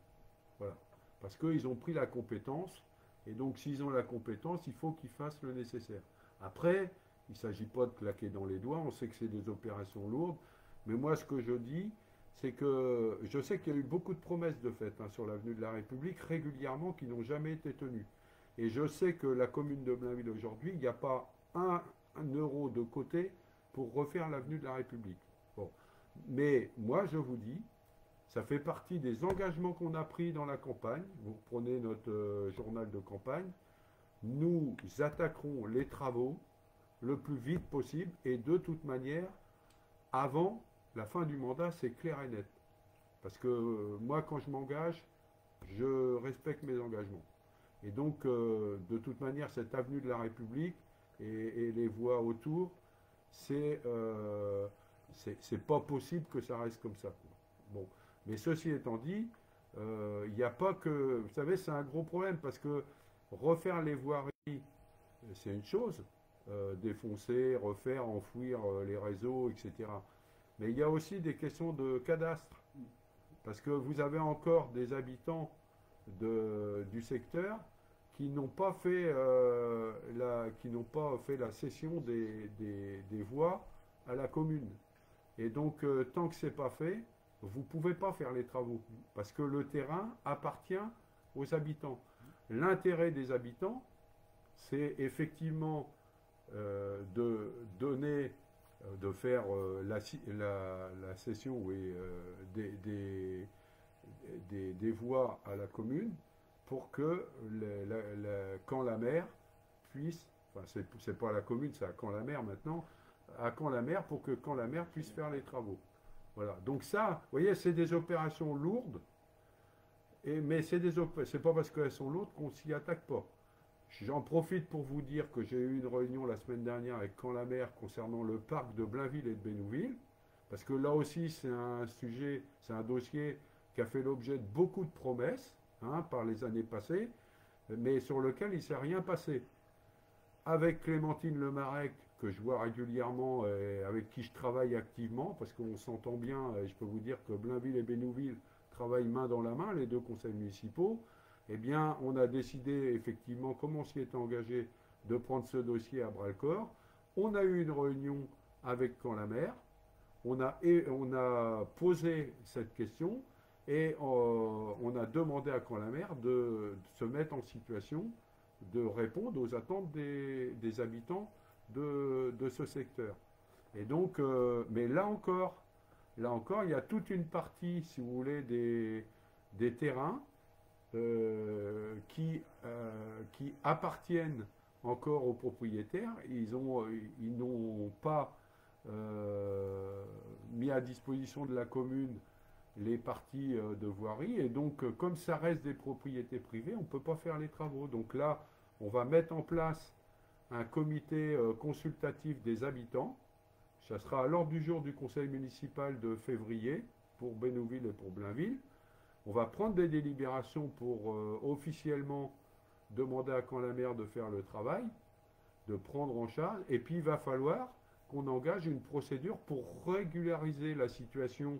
Voilà. Parce qu'ils ont pris la compétence, et donc s'ils ont la compétence, il faut qu'ils fassent le nécessaire. Après, il ne s'agit pas de claquer dans les doigts, on sait que c'est des opérations lourdes, mais moi ce que je dis, c'est que je sais qu'il y a eu beaucoup de promesses de fait hein, sur l'avenue de la République, régulièrement, qui n'ont jamais été tenues. Et je sais que la commune de Blainville aujourd'hui, il n'y a pas un euro de côté pour refaire l'avenue de la République. Bon. Mais moi je vous dis, ça fait partie des engagements qu'on a pris dans la campagne. Vous reprenez notre journal de campagne. Nous attaquerons les travaux le plus vite possible et de toute manière, avant la fin du mandat, c'est clair et net. Parce que moi, quand je m'engage, je respecte mes engagements. Et donc, de toute manière, cette avenue de la République et les voies autour, c'est pas possible que ça reste comme ça. Bon. Mais ceci étant dit, il n'y a pas que... Vous savez, c'est un gros problème parce que refaire les voiries, c'est une chose. Défoncer, refaire, enfouir les réseaux, etc. Mais il y a aussi des questions de cadastre. Parce que vous avez encore des habitants du secteur qui n'ont pas fait la cession des voies à la commune. Et donc, tant que ce n'est pas fait, vous ne pouvez pas faire les travaux, parce que le terrain appartient aux habitants. L'intérêt des habitants, c'est effectivement de donner, de faire la cession des voies à la commune, pour que quand la mer puisse, enfin c'est pas à la commune, c'est à quand la mer maintenant, à quand la mer, pour que quand la mer puisse faire les travaux. Voilà, donc ça, vous voyez, c'est des opérations lourdes, mais c'est pas parce qu'elles sont lourdes qu'on s'y attaque pas. J'en profite pour vous dire que j'ai eu une réunion la semaine dernière avec Camp-la-Mer concernant le parc de Blainville et de Bénouville, parce que là aussi c'est un sujet, c'est un dossier qui a fait l'objet de beaucoup de promesses par les années passées, mais sur lequel il ne s'est rien passé. Avec Clémentine Lemarec, que je vois régulièrement et avec qui je travaille activement, parce qu'on s'entend bien, et je peux vous dire que Blainville et Bénouville travaillent main dans la main, les deux conseils municipaux, eh bien, on a décidé effectivement, comme on s'y était engagé, de prendre ce dossier à bras-le-corps. On a eu une réunion avec Camp-la-Mer, on a posé cette question et on a demandé à Camp-la-Mer de se mettre en situation de répondre aux attentes des habitants de ce secteur. Et donc, mais là encore, il y a toute une partie, si vous voulez, des terrains qui appartiennent encore aux propriétaires. Ils n'ont pas mis à disposition de la commune les parties de voirie, et donc comme ça reste des propriétés privées, on ne peut pas faire les travaux. Donc là, on va mettre en place un comité consultatif des habitants. Ça sera à l'ordre du jour du conseil municipal de février pour Bénouville et pour Blainville. On va prendre des délibérations pour officiellement demander à Camp-la-Mer de faire le travail, de prendre en charge, et puis il va falloir qu'on engage une procédure pour régulariser la situation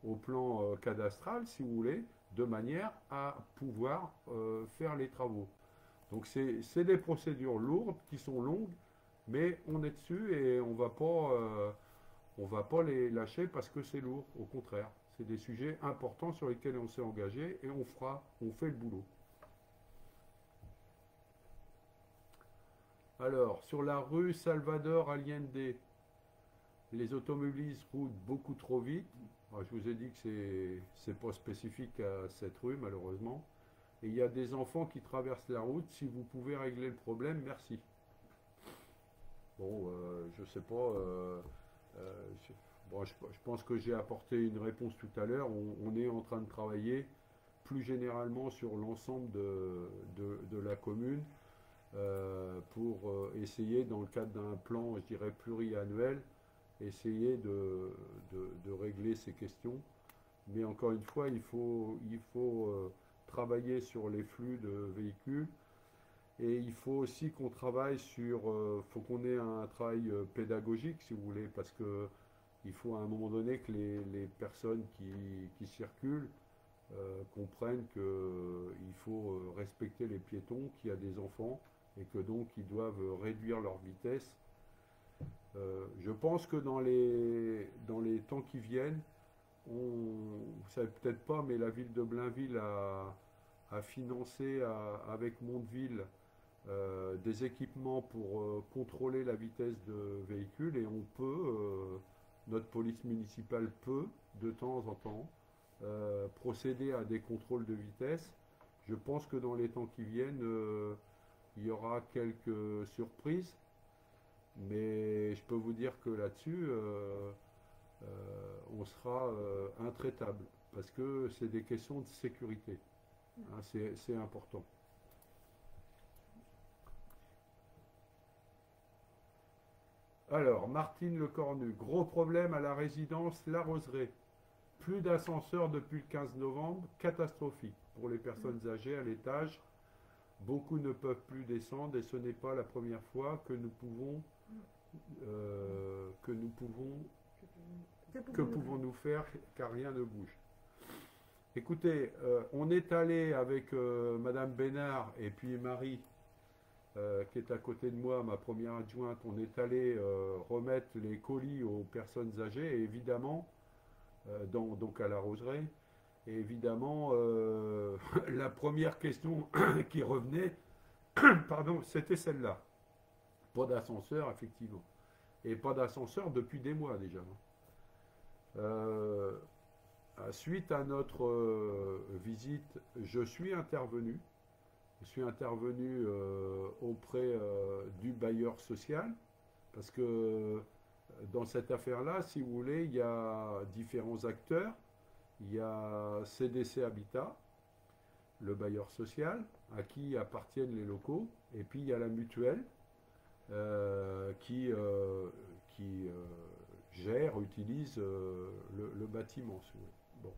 au plan cadastral, si vous voulez, de manière à pouvoir faire les travaux. Donc c'est des procédures lourdes qui sont longues, mais on est dessus et on va pas les lâcher parce que c'est lourd. Au contraire, c'est des sujets importants sur lesquels on s'est engagé et on fait le boulot. Alors, sur la rue Salvador Allende, les automobilistes roulent beaucoup trop vite. Alors, je vous ai dit que c'est pas spécifique à cette rue, malheureusement. Et il y a des enfants qui traversent la route. Si vous pouvez régler le problème, merci. Bon, je sais pas. Je pense que j'ai apporté une réponse tout à l'heure. On est en train de travailler plus généralement sur l'ensemble de la commune pour essayer, dans le cadre d'un plan, je dirais, pluriannuel, essayer de régler ces questions. Mais encore une fois, il faut travailler sur les flux de véhicules. Et il faut aussi qu'on travaille faut qu'on ait un travail pédagogique, si vous voulez, parce que il faut à un moment donné que les personnes qui circulent comprennent qu'il faut respecter les piétons, qu'il y a des enfants et que donc ils doivent réduire leur vitesse. Je pense que dans les temps qui viennent, vous savez peut-être pas, mais la ville de Blainville a financé avec Mondeville des équipements pour contrôler la vitesse de véhicules, et notre police municipale peut, de temps en temps, procéder à des contrôles de vitesse. Je pense que dans les temps qui viennent, il y aura quelques surprises, mais je peux vous dire que là-dessus, on sera intraitable, parce que c'est des questions de sécurité. C'est important. Alors, Martine Lecornu, gros problème à la résidence La Roseraie. Plus d'ascenseurs depuis le 15 novembre, catastrophique pour les personnes âgées à l'étage. Beaucoup ne peuvent plus descendre et ce n'est pas la première fois que pouvons-nous faire car rien ne bouge. Écoutez, on est allé avec Madame Bénard et puis Marie, qui est à côté de moi, ma première adjointe, on est allé remettre les colis aux personnes âgées, et évidemment, donc à la Roseraie, et évidemment, la première question qui revenait, pardon, c'était celle-là. Pas d'ascenseur, effectivement. Et pas d'ascenseur depuis des mois déjà. Suite à notre visite, je suis intervenu. Auprès du bailleur social, parce que dans cette affaire-là, si vous voulez, il y a différents acteurs. Il y a CDC Habitat, le bailleur social, à qui appartiennent les locaux, et puis il y a la mutuelle qui gère, utilise le bâtiment, si vous voulez. Bon.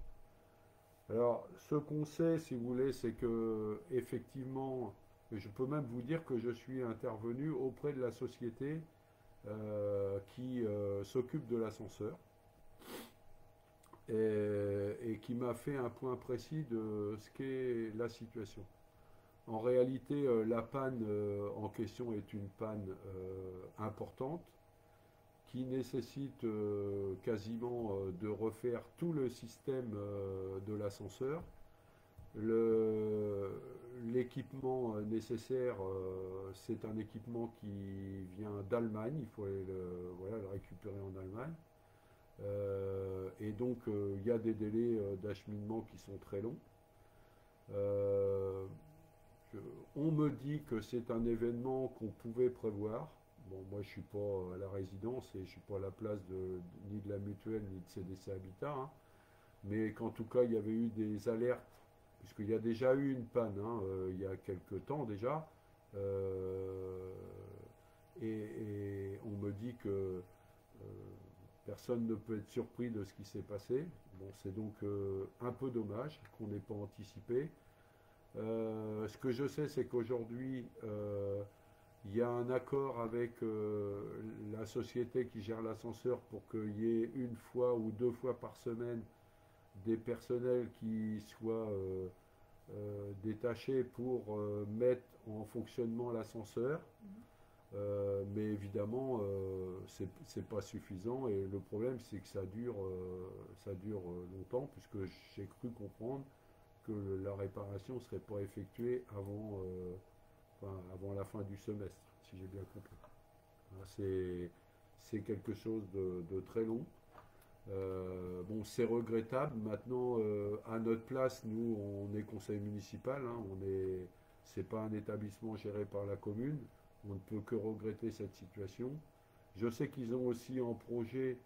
Alors, ce qu'on sait, si vous voulez, c'est que effectivement, je peux même vous dire que je suis intervenu auprès de la société qui s'occupe de l'ascenseur et qui m'a fait un point précis de ce qu'est la situation. En réalité, la panne en question est une panne importante qui nécessite quasiment de refaire tout le système de l'ascenseur. L'équipement nécessaire, c'est un équipement qui vient d'Allemagne, il faut aller le récupérer en Allemagne. Et donc, il y a des délais d'acheminement qui sont très longs. On me dit que c'est un événement qu'on pouvait prévoir. Bon, moi, je ne suis pas à la résidence et je ne suis pas à la place ni de la mutuelle ni de CDC Habitat, hein. Mais qu'en tout cas, il y avait eu des alertes, puisqu'il y a déjà eu une panne, hein, il y a quelques temps déjà. Et on me dit que personne ne peut être surpris de ce qui s'est passé. Bon, c'est donc un peu dommage qu'on n'ait pas anticipé. Ce que je sais, c'est qu'aujourd'hui, il y a un accord avec la société qui gère l'ascenseur pour qu'il y ait une fois ou 2 fois par semaine des personnels qui soient détachés pour mettre en fonctionnement l'ascenseur. Mais évidemment, c'est pas suffisant et le problème, c'est que ça dure longtemps, puisque j'ai cru comprendre que la réparation ne serait pas effectuée avant la fin du semestre, si j'ai bien compris. C'est quelque chose de très long. Bon, c'est regrettable. Maintenant, à notre place, nous, on est conseil municipal, hein, c'est pas un établissement géré par la commune. On ne peut que regretter cette situation. Je sais qu'ils ont aussi en projet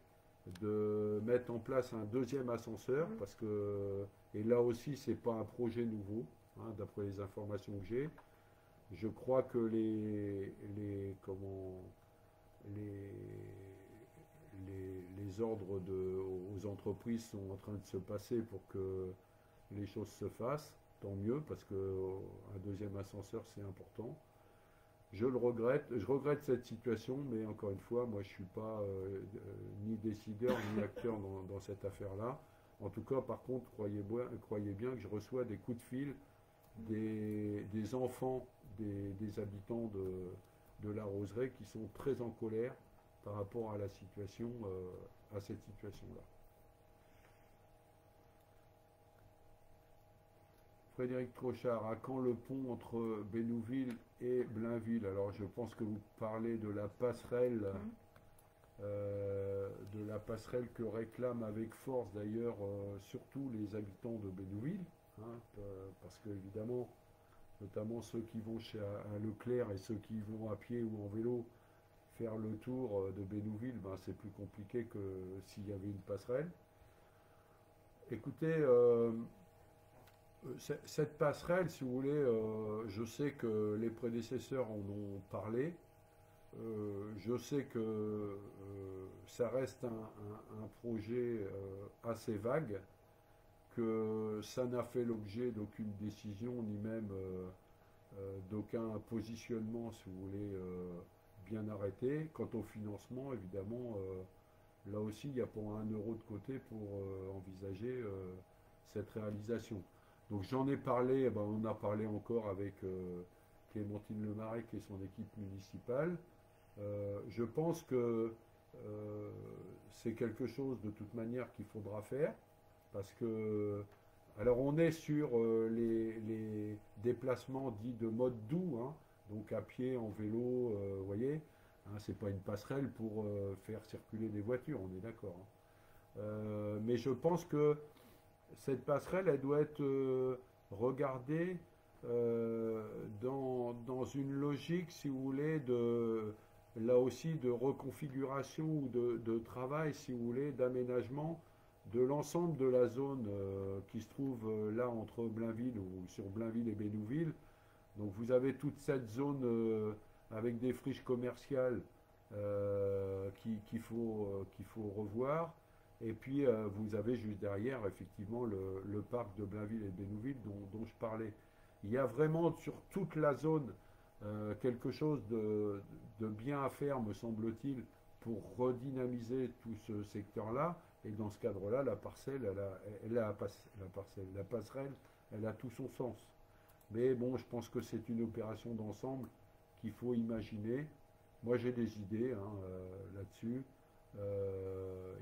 de mettre en place un deuxième ascenseur, parce que, et là aussi, c'est pas un projet nouveau, hein, d'après les informations que j'ai. Je crois que les ordres aux entreprises sont en train de se passer pour que les choses se fassent. Tant mieux, parce qu'un deuxième ascenseur, c'est important. Je le regrette, je regrette cette situation, mais encore une fois, moi je ne suis pas ni décideur ni acteur dans cette affaire-là. En tout cas, par contre, croyez bien que je reçois des coups de fil des enfants des habitants de la Roseraie qui sont très en colère par rapport à la situation, à cette situation-là. Frédéric Trochard, à quand le pont entre Bénouville et Blainville? Alors je pense que vous parlez de la passerelle, que réclament avec force d'ailleurs surtout les habitants de Bénouville, hein, parce que évidemment, notamment ceux qui vont chez Leclerc et ceux qui vont à pied ou en vélo faire le tour de Bénouville, ben, c'est plus compliqué que s'il y avait une passerelle. Écoutez, cette passerelle, si vous voulez, je sais que les prédécesseurs en ont parlé. Je sais que ça reste un projet assez vague, que ça n'a fait l'objet d'aucune décision, ni même d'aucun positionnement, si vous voulez, bien arrêté. Quant au financement, évidemment, là aussi, il n'y a pas un euro de côté pour envisager cette réalisation. Donc j'en ai parlé, on a parlé encore avec Clémentine Lemarec et son équipe municipale. Je pense que c'est quelque chose de toute manière qu'il faudra faire, parce que, alors on est sur les déplacements dits de mode doux, hein, donc à pied, en vélo, vous voyez, hein, c'est pas une passerelle pour faire circuler des voitures, on est d'accord, hein. Mais je pense que cette passerelle, elle doit être regardée dans une logique, si vous voulez, là aussi de reconfiguration ou de travail, si vous voulez, d'aménagement de l'ensemble de la zone qui se trouve là entre Blainville ou sur Blainville et Bénouville. Donc vous avez toute cette zone avec des friches commerciales qu'il faut revoir. Et puis vous avez juste derrière effectivement le parc de Blainville et de Bénouville dont je parlais. Il y a vraiment sur toute la zone quelque chose de bien à faire, me semble-t-il, pour redynamiser tout ce secteur-là. Et dans ce cadre-là, la passerelle, elle a tout son sens. Mais bon, je pense que c'est une opération d'ensemble qu'il faut imaginer. Moi, j'ai des idées là-dessus,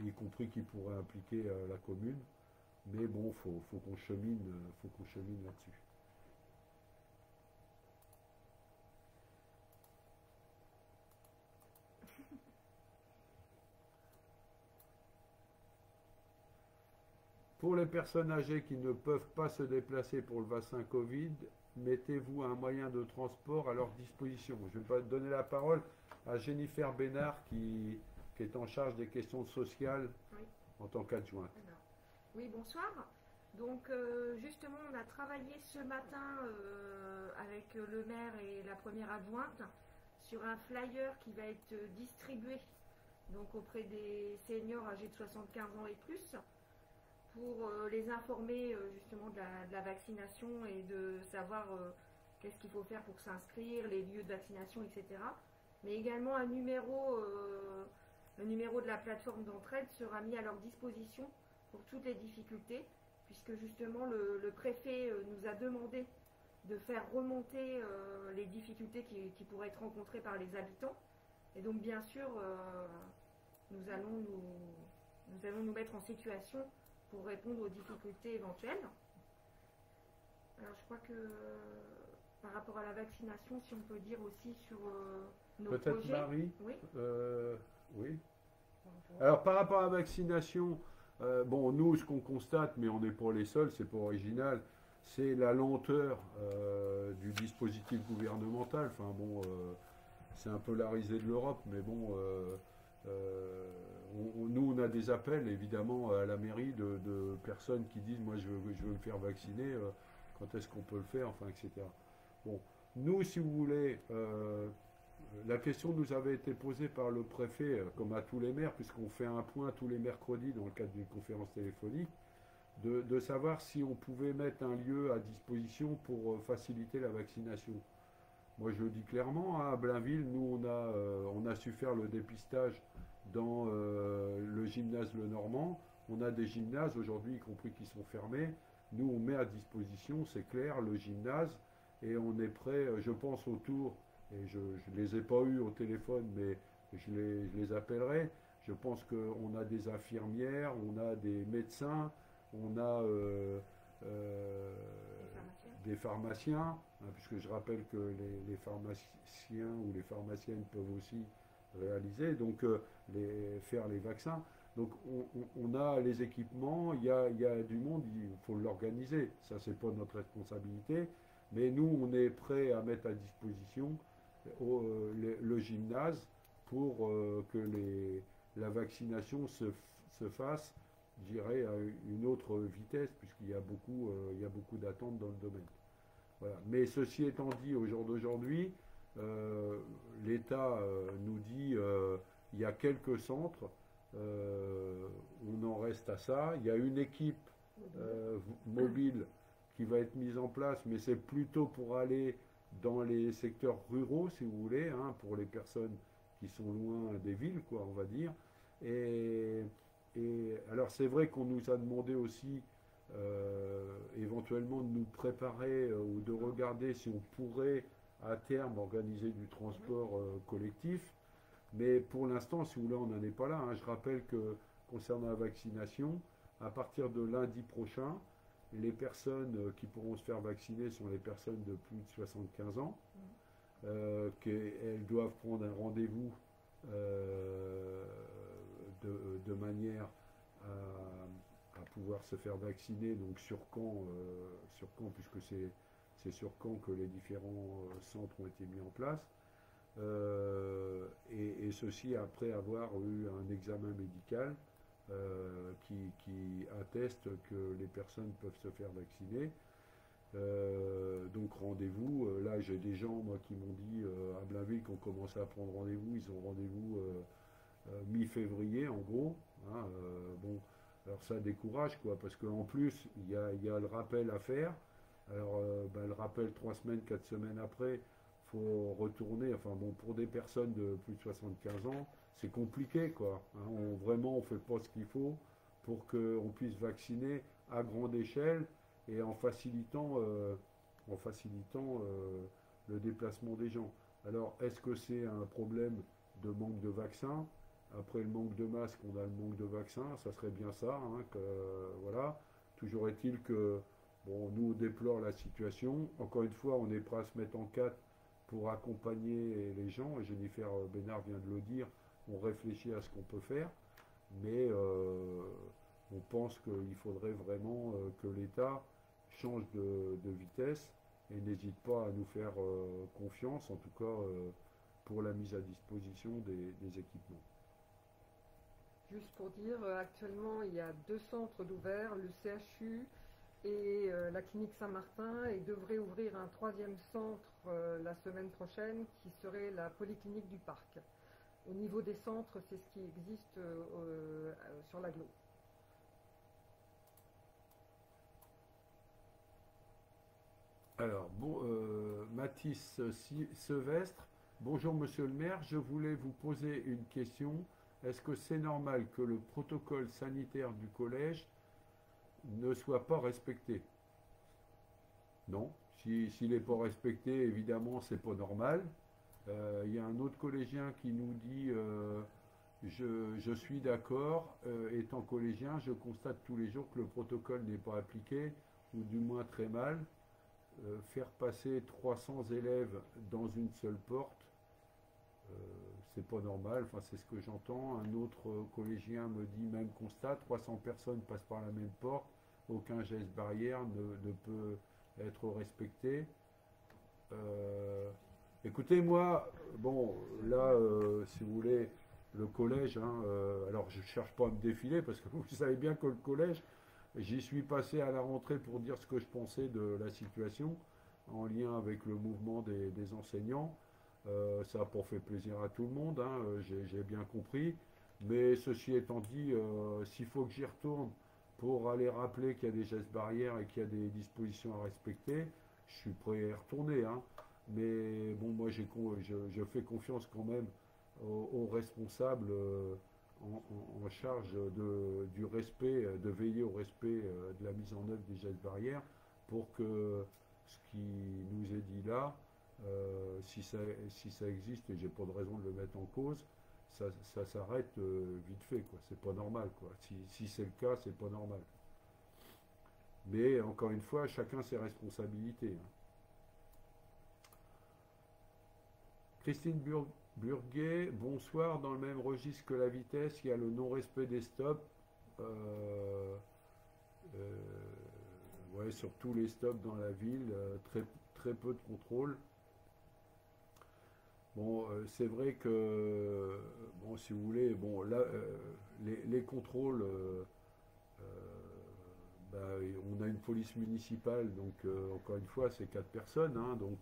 y compris qui pourraient impliquer la commune. Mais bon, faut qu'on chemine là-dessus. Pour les personnes âgées qui ne peuvent pas se déplacer pour le vaccin Covid, mettez-vous un moyen de transport à leur disposition. Je vais donner la parole à Jennifer Bénard qui est en charge des questions sociales en tant qu'adjointe. Oui, bonsoir. Donc justement, on a travaillé ce matin avec le maire et la première adjointe sur un flyer qui va être distribué donc auprès des seniors âgés de 75 ans et plus, pour les informer justement de la vaccination et de savoir qu'est-ce qu'il faut faire pour s'inscrire, les lieux de vaccination, etc. Mais également le numéro de la plateforme d'entraide sera mis à leur disposition pour toutes les difficultés, puisque justement le préfet nous a demandé de faire remonter les difficultés qui pourraient être rencontrées par les habitants. Et donc bien sûr, nous allons nous mettre en situation pour répondre aux difficultés éventuelles. Alors je crois que par rapport à la vaccination, si on peut dire aussi sur nos projets. Peut-être Marie. Oui. Oui. Alors par rapport à la vaccination, bon, nous ce qu'on constate, mais on n'est pas les seuls, c'est pas original, c'est la lenteur du dispositif gouvernemental. Enfin bon, c'est un peu la risée de l'Europe, mais bon, nous on a des appels évidemment à la mairie de personnes qui disent moi je veux me faire vacciner, quand est-ce qu'on peut le faire, enfin etc. Bon, nous si vous voulez, la question nous avait été posée par le préfet, comme à tous les maires, puisqu'on fait un point tous les mercredis dans le cadre d'une conférence téléphonique, de savoir si on pouvait mettre un lieu à disposition pour faciliter la vaccination. Moi je le dis clairement, à Blainville, nous on a su faire le dépistage dans le gymnase Le Normand. On a des gymnases aujourd'hui, y compris qui sont fermés. Nous on met à disposition, c'est clair, le gymnase, et on est prêt, je pense autour, et je ne les ai pas eus au téléphone, mais je les appellerai. Je pense qu'on a des infirmières, on a des médecins, on a des pharmaciens, puisque je rappelle que les pharmaciens ou les pharmaciennes peuvent aussi réaliser, donc faire les vaccins. Donc on a les équipements, il y a du monde, il faut l'organiser. Ça, c'est pas notre responsabilité, mais nous, on est prêt à mettre à disposition le gymnase pour que la vaccination se fasse, je dirais, à une autre vitesse, puisqu'il y a beaucoup d'attentes dans le domaine. Voilà. Mais ceci étant dit, au jour d'aujourd'hui, l'État nous dit il y a quelques centres, on en reste à ça. Il y a une équipe mobile qui va être mise en place, mais c'est plutôt pour aller dans les secteurs ruraux, si vous voulez, pour les personnes qui sont loin des villes, quoi, on va dire. Et alors c'est vrai qu'on nous a demandé aussi éventuellement de nous préparer ou de regarder si on pourrait à terme organiser du transport collectif, mais pour l'instant, si vous voulez, on n'en est pas là. Je rappelle que concernant la vaccination, à partir de lundi prochain, les personnes qui pourront se faire vacciner sont les personnes de plus de 75 ans, qu'elles doivent prendre un rendez-vous de manière à pouvoir se faire vacciner, donc sur Caen, puisque c'est sur Caen que les différents centres ont été mis en place, et ceci après avoir eu un examen médical qui attestent que les personnes peuvent se faire vacciner. Donc rendez-vous, là j'ai des gens moi qui m'ont dit à Blainville qu'on commençait à prendre rendez-vous, ils ont rendez-vous mi-février en gros. Hein, bon, alors ça décourage quoi, parce qu'en plus il y a le rappel à faire. Alors le rappel 3 semaines, 4 semaines après, faut retourner. Enfin bon, pour des personnes de plus de 75 ans, c'est compliqué quoi. Hein, vraiment on fait pas ce qu'il faut pour qu'on puisse vacciner à grande échelle et en facilitant le déplacement des gens. Alors, est-ce que c'est un problème de manque de vaccins? Après le manque de masques, on a le manque de vaccins, ça serait bien ça, hein, voilà. Toujours est-il que, bon, nous on déplore la situation. Encore une fois, on est prêt à se mettre en quatre pour accompagner les gens. Et Jennifer Bénard vient de le dire, on réfléchit à ce qu'on peut faire, mais on pense qu'il faudrait vraiment que l'État change de vitesse et n'hésite pas à nous faire confiance, en tout cas pour la mise à disposition des équipements. Juste pour dire, actuellement il y a 2 centres d'ouverts, le CHU et la clinique Saint-Martin, et devrait ouvrir un 3e centre la semaine prochaine qui serait la polyclinique du parc. Au niveau des centres, c'est ce qui existe sur l'agglo. Alors, bon, Mathis Sevestre, bonjour Monsieur le maire, je voulais vous poser une question. Est-ce que c'est normal que le protocole sanitaire du collège ne soit pas respecté? Non, s'il n'est pas respecté, évidemment, c'est pas normal. Il y a un autre collégien qui nous dit je suis d'accord, étant collégien, je constate tous les jours que le protocole n'est pas appliqué, ou du moins très mal. Faire passer 300 élèves dans une seule porte, c'est pas normal, enfin c'est ce que j'entends. Un autre collégien me dit même constat, 300 personnes passent par la même porte, aucun geste barrière ne peut être respecté. Écoutez, moi, bon, là, si vous voulez, le collège, hein, alors je ne cherche pas à me défiler, parce que vous savez bien que le collège, j'y suis passé à la rentrée pour dire ce que je pensais de la situation, en lien avec le mouvement des enseignants. Ça n'a pas fait plaisir à tout le monde, hein, j'ai bien compris. Mais ceci étant dit, s'il faut que j'y retourne pour aller rappeler qu'il y a des gestes barrières et qu'il y a des dispositions à respecter, je suis prêt à y retourner. Hein. Mais bon, moi je fais confiance quand même aux responsables en charge du respect, de veiller au respect de la mise en œuvre des gestes barrières pour que ce qui nous est dit là, si ça existe, et j'ai pas de raison de le mettre en cause, ça s'arrête vite fait, quoi. C'est pas normal, quoi. Si c'est le cas, c'est pas normal. Mais encore une fois, chacun ses responsabilités. Hein. Christine Burguet, bonsoir. Dans le même registre que la vitesse, il y a le non-respect des stops. Ouais, sur tous les stops dans la ville, très peu de contrôle. Bon, c'est vrai que, bon, si vous voulez, bon, là, les contrôles, bah, on a une police municipale, donc encore une fois, c'est 4 personnes, hein, donc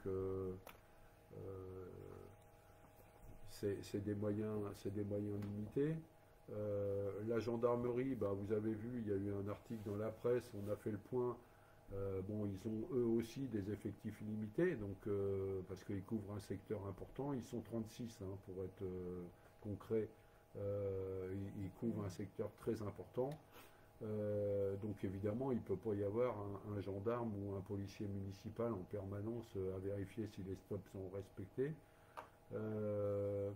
c'est des moyens limités. La gendarmerie, bah, vous avez vu, il y a eu un article dans la presse, on a fait le point. Bon, ils ont eux aussi des effectifs limités, donc parce qu'ils couvrent un secteur important. Ils sont 36, hein, pour être concret. Ils couvrent un secteur très important. Donc évidemment, il ne peut pas y avoir un gendarme ou un policier municipal en permanence à vérifier si les stops sont respectés. Je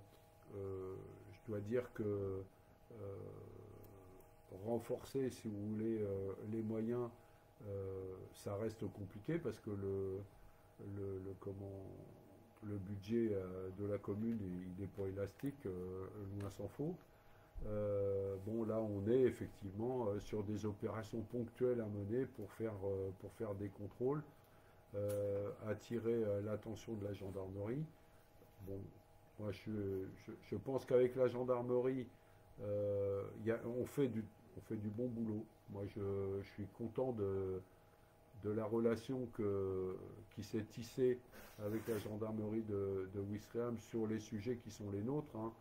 dois dire que renforcer, si vous voulez, les moyens, ça reste compliqué parce que le budget de la commune, il n'est pas élastique, loin s'en faut. Bon, là, on est effectivement sur des opérations ponctuelles à mener pour faire des contrôles, attirer l'attention de la gendarmerie. Bon, moi, je pense qu'avec la gendarmerie, on fait on fait du bon boulot. Moi, je suis content de la relation qui s'est tissée avec la gendarmerie de Ouistreham sur les sujets qui sont les nôtres, hein.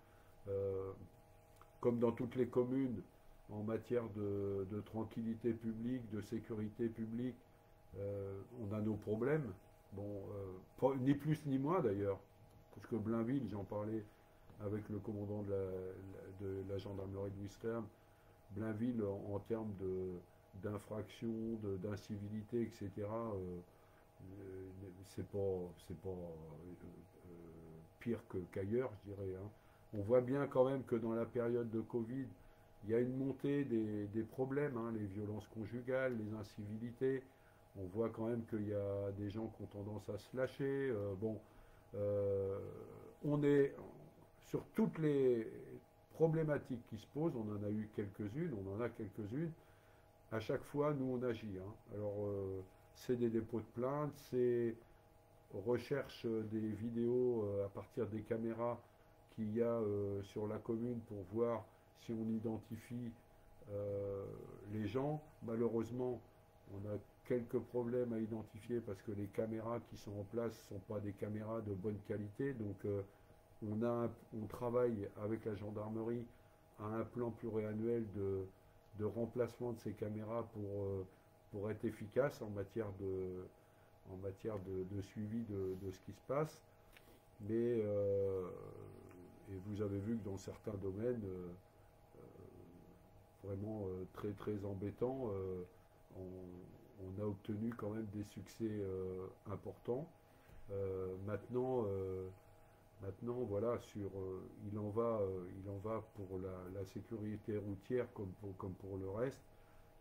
Comme dans toutes les communes, en matière de tranquillité publique, de sécurité publique, on a nos problèmes. Bon, ni plus ni moins d'ailleurs, parce que Blainville, j'en parlais avec le commandant de la gendarmerie de Ouistreham, Blainville en termes d'infraction, d'incivilité, etc., c'est pas pire qu'ailleurs, je dirais, hein. On voit bien quand même que dans la période de Covid, il y a une montée des problèmes, hein, les violences conjugales, les incivilités. On voit quand même qu'il y a des gens qui ont tendance à se lâcher. On est sur toutes les problématiques qui se posent, on en a eu quelques-unes, on en a quelques-unes. À chaque fois, nous, on agit, hein. Alors, c'est des dépôts de plainte, c'est recherche des vidéos à partir des caméras qu'il y a sur la commune pour voir si on identifie les gens. Malheureusement, on a quelques problèmes à identifier parce que les caméras qui sont en place ne sont pas des caméras de bonne qualité. Donc, on travaille avec la gendarmerie à un plan pluriannuel de remplacement de ces caméras pour être efficace en matière de suivi de ce qui se passe. Mais et vous avez vu que dans certains domaines vraiment très très embêtants, on a obtenu quand même des succès importants. Maintenant, voilà, il en va pour la sécurité routière comme pour le reste.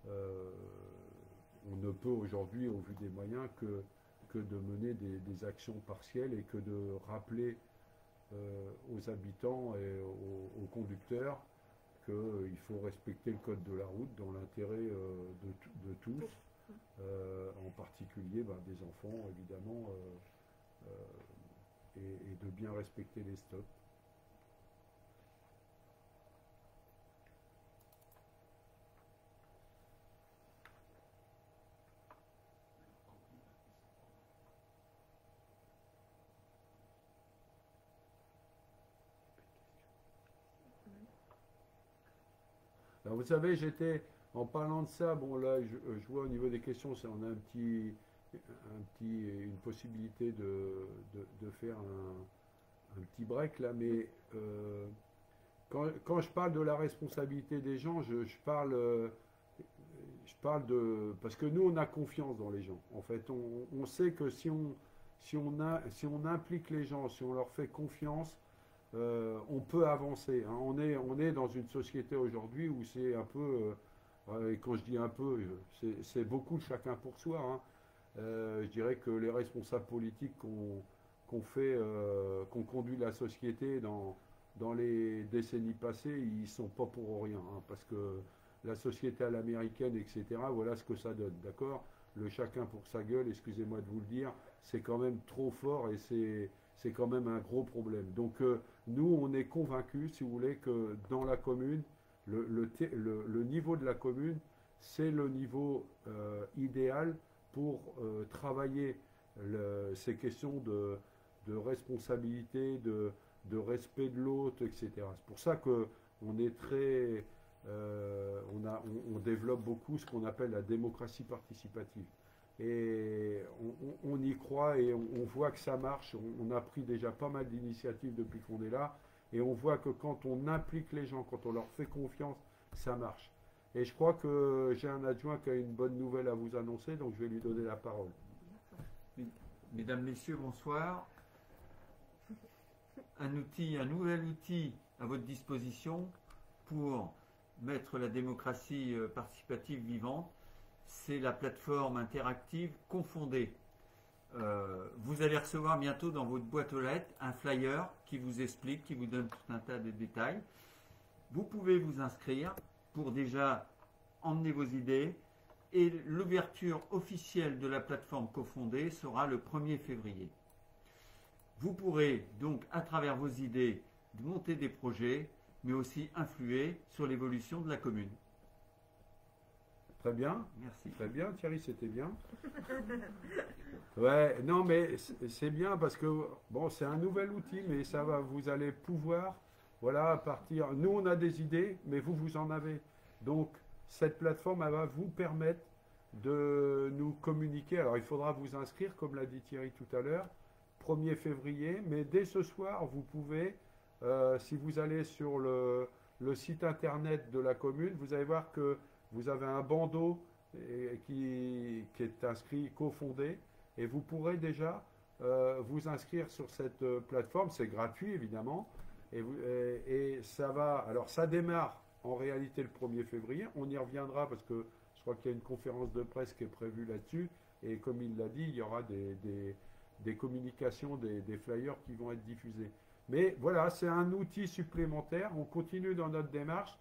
On ne peut aujourd'hui, au vu des moyens, que de mener des actions partielles et que de rappeler aux habitants et aux conducteurs qu'il faut respecter le code de la route dans l'intérêt de tous, en particulier des enfants évidemment, et de bien respecter les stops. Alors, vous savez, en parlant de ça, bon là, je vois au niveau des questions, on a une possibilité de faire un petit break là, mais quand je parle de la responsabilité des gens, je parle parce que nous on a confiance dans les gens. En fait, on sait que si on implique les gens, si on leur fait confiance, on peut avancer, hein. On est dans une société aujourd'hui où c'est un peu, et quand je dis un peu, c'est beaucoup chacun pour soi, hein. Je dirais que les responsables politiques qu'on conduit la société dans les décennies passées, ils ne sont pas pour rien, hein, parce que la société à l'américaine, etc., voilà ce que ça donne, d'accord? Le chacun pour sa gueule, excusez-moi de vous le dire, c'est quand même trop fort et c'est quand même un gros problème. Donc nous, on est convaincus, si vous voulez, que dans la commune, le niveau de la commune, c'est le niveau idéal pour travailler ces questions de responsabilité, de respect de l'autre, etc. C'est pour ça qu'on est très... on développe beaucoup ce qu'on appelle la démocratie participative. Et on y croit et on voit que ça marche. On a pris déjà pas mal d'initiatives depuis qu'on est là. Et on voit que quand on implique les gens, quand on leur fait confiance, ça marche. Et je crois que j'ai un adjoint qui a une bonne nouvelle à vous annoncer, donc je vais lui donner la parole. Mesdames, Messieurs, bonsoir. Un nouvel outil à votre disposition pour mettre la démocratie participative vivante, c'est la plateforme interactive Confondez. Vous allez recevoir bientôt dans votre boîte aux lettres un flyer qui vous explique, qui vous donne tout un tas de détails. Vous pouvez vous inscrire pour déjà emmener vos idées et l'ouverture officielle de la plateforme Confondez sera le 1er février. Vous pourrez donc, à travers vos idées, monter des projets, mais aussi influer sur l'évolution de la commune. Très bien. Merci. Très bien, Thierry, c'était bien. Ouais, non, mais c'est bien parce que, bon, c'est un nouvel outil, mais ça va, vous allez pouvoir, voilà, à partir. Nous, on a des idées, mais vous, vous en avez. Donc, cette plateforme, elle va vous permettre de nous communiquer. Alors, il faudra vous inscrire, comme l'a dit Thierry tout à l'heure, 1er février, mais dès ce soir, vous pouvez, si vous allez sur le site internet de la commune, vous allez voir que vous avez un bandeau qui est inscrit, cofondé, et vous pourrez déjà vous inscrire sur cette plateforme. C'est gratuit, évidemment, et ça va. Alors, ça démarre en réalité le 1er février. On y reviendra parce que je crois qu'il y a une conférence de presse qui est prévue là-dessus, et comme il l'a dit, il y aura des communications, des flyers qui vont être diffusés. Mais voilà, c'est un outil supplémentaire. On continue dans notre démarche.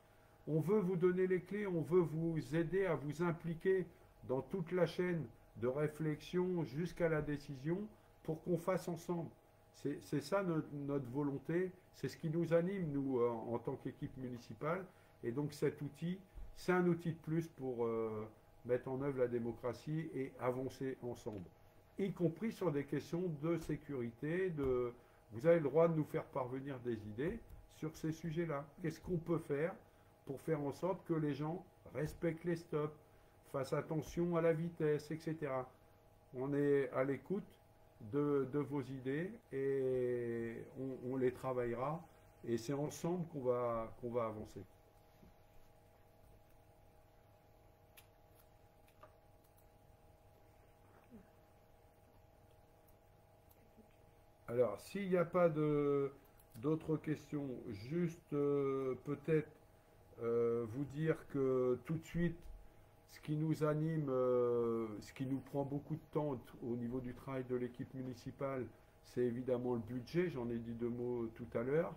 On veut vous donner les clés, on veut vous aider à vous impliquer dans toute la chaîne de réflexion jusqu'à la décision pour qu'on fasse ensemble. C'est ça notre volonté, c'est ce qui nous anime, nous, en tant qu'équipe municipale. Et donc cet outil, c'est un outil de plus pour mettre en œuvre la démocratie et avancer ensemble, y compris sur des questions de sécurité. Vous avez le droit de nous faire parvenir des idées sur ces sujets-là. Qu'est-ce qu'on peut faire pour faire en sorte que les gens respectent les stops, fassent attention à la vitesse, etc. On est à l'écoute de vos idées et on les travaillera, et c'est ensemble qu'on va avancer. Alors, s'il n'y a pas d'autres questions, juste peut-être vous dire que tout de suite, ce qui nous anime, ce qui nous prend beaucoup de temps au niveau du travail de l'équipe municipale, c'est évidemment le budget. J'en ai dit 2 mots tout à l'heure.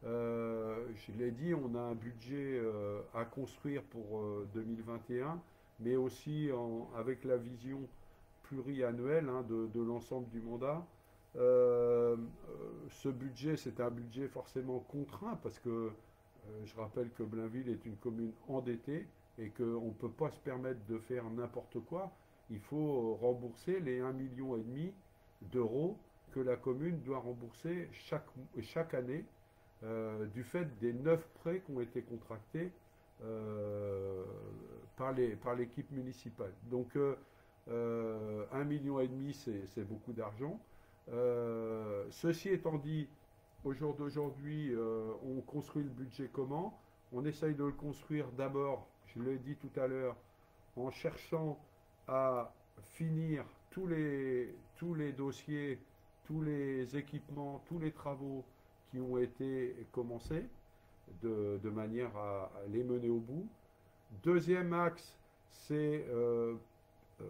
Je l'ai dit, on a un budget à construire pour 2021, mais aussi avec la vision pluriannuelle de l'ensemble du mandat. Ce budget, c'est un budget forcément contraint parce que je rappelle que Blainville est une commune endettée et qu'on ne peut pas se permettre de faire n'importe quoi. Il faut rembourser les 1,5 million d'euros que la commune doit rembourser chaque année du fait des 9 prêts qui ont été contractés par l'équipe municipale. Donc 1,5 million, c'est beaucoup d'argent. Ceci étant dit, au jour d'aujourd'hui, on construit le budget comment? On essaye de le construire d'abord, je l'ai dit tout à l'heure, en cherchant à finir tous les dossiers, tous les équipements, tous les travaux qui ont été commencés, de manière à les mener au bout. Deuxième axe, c'est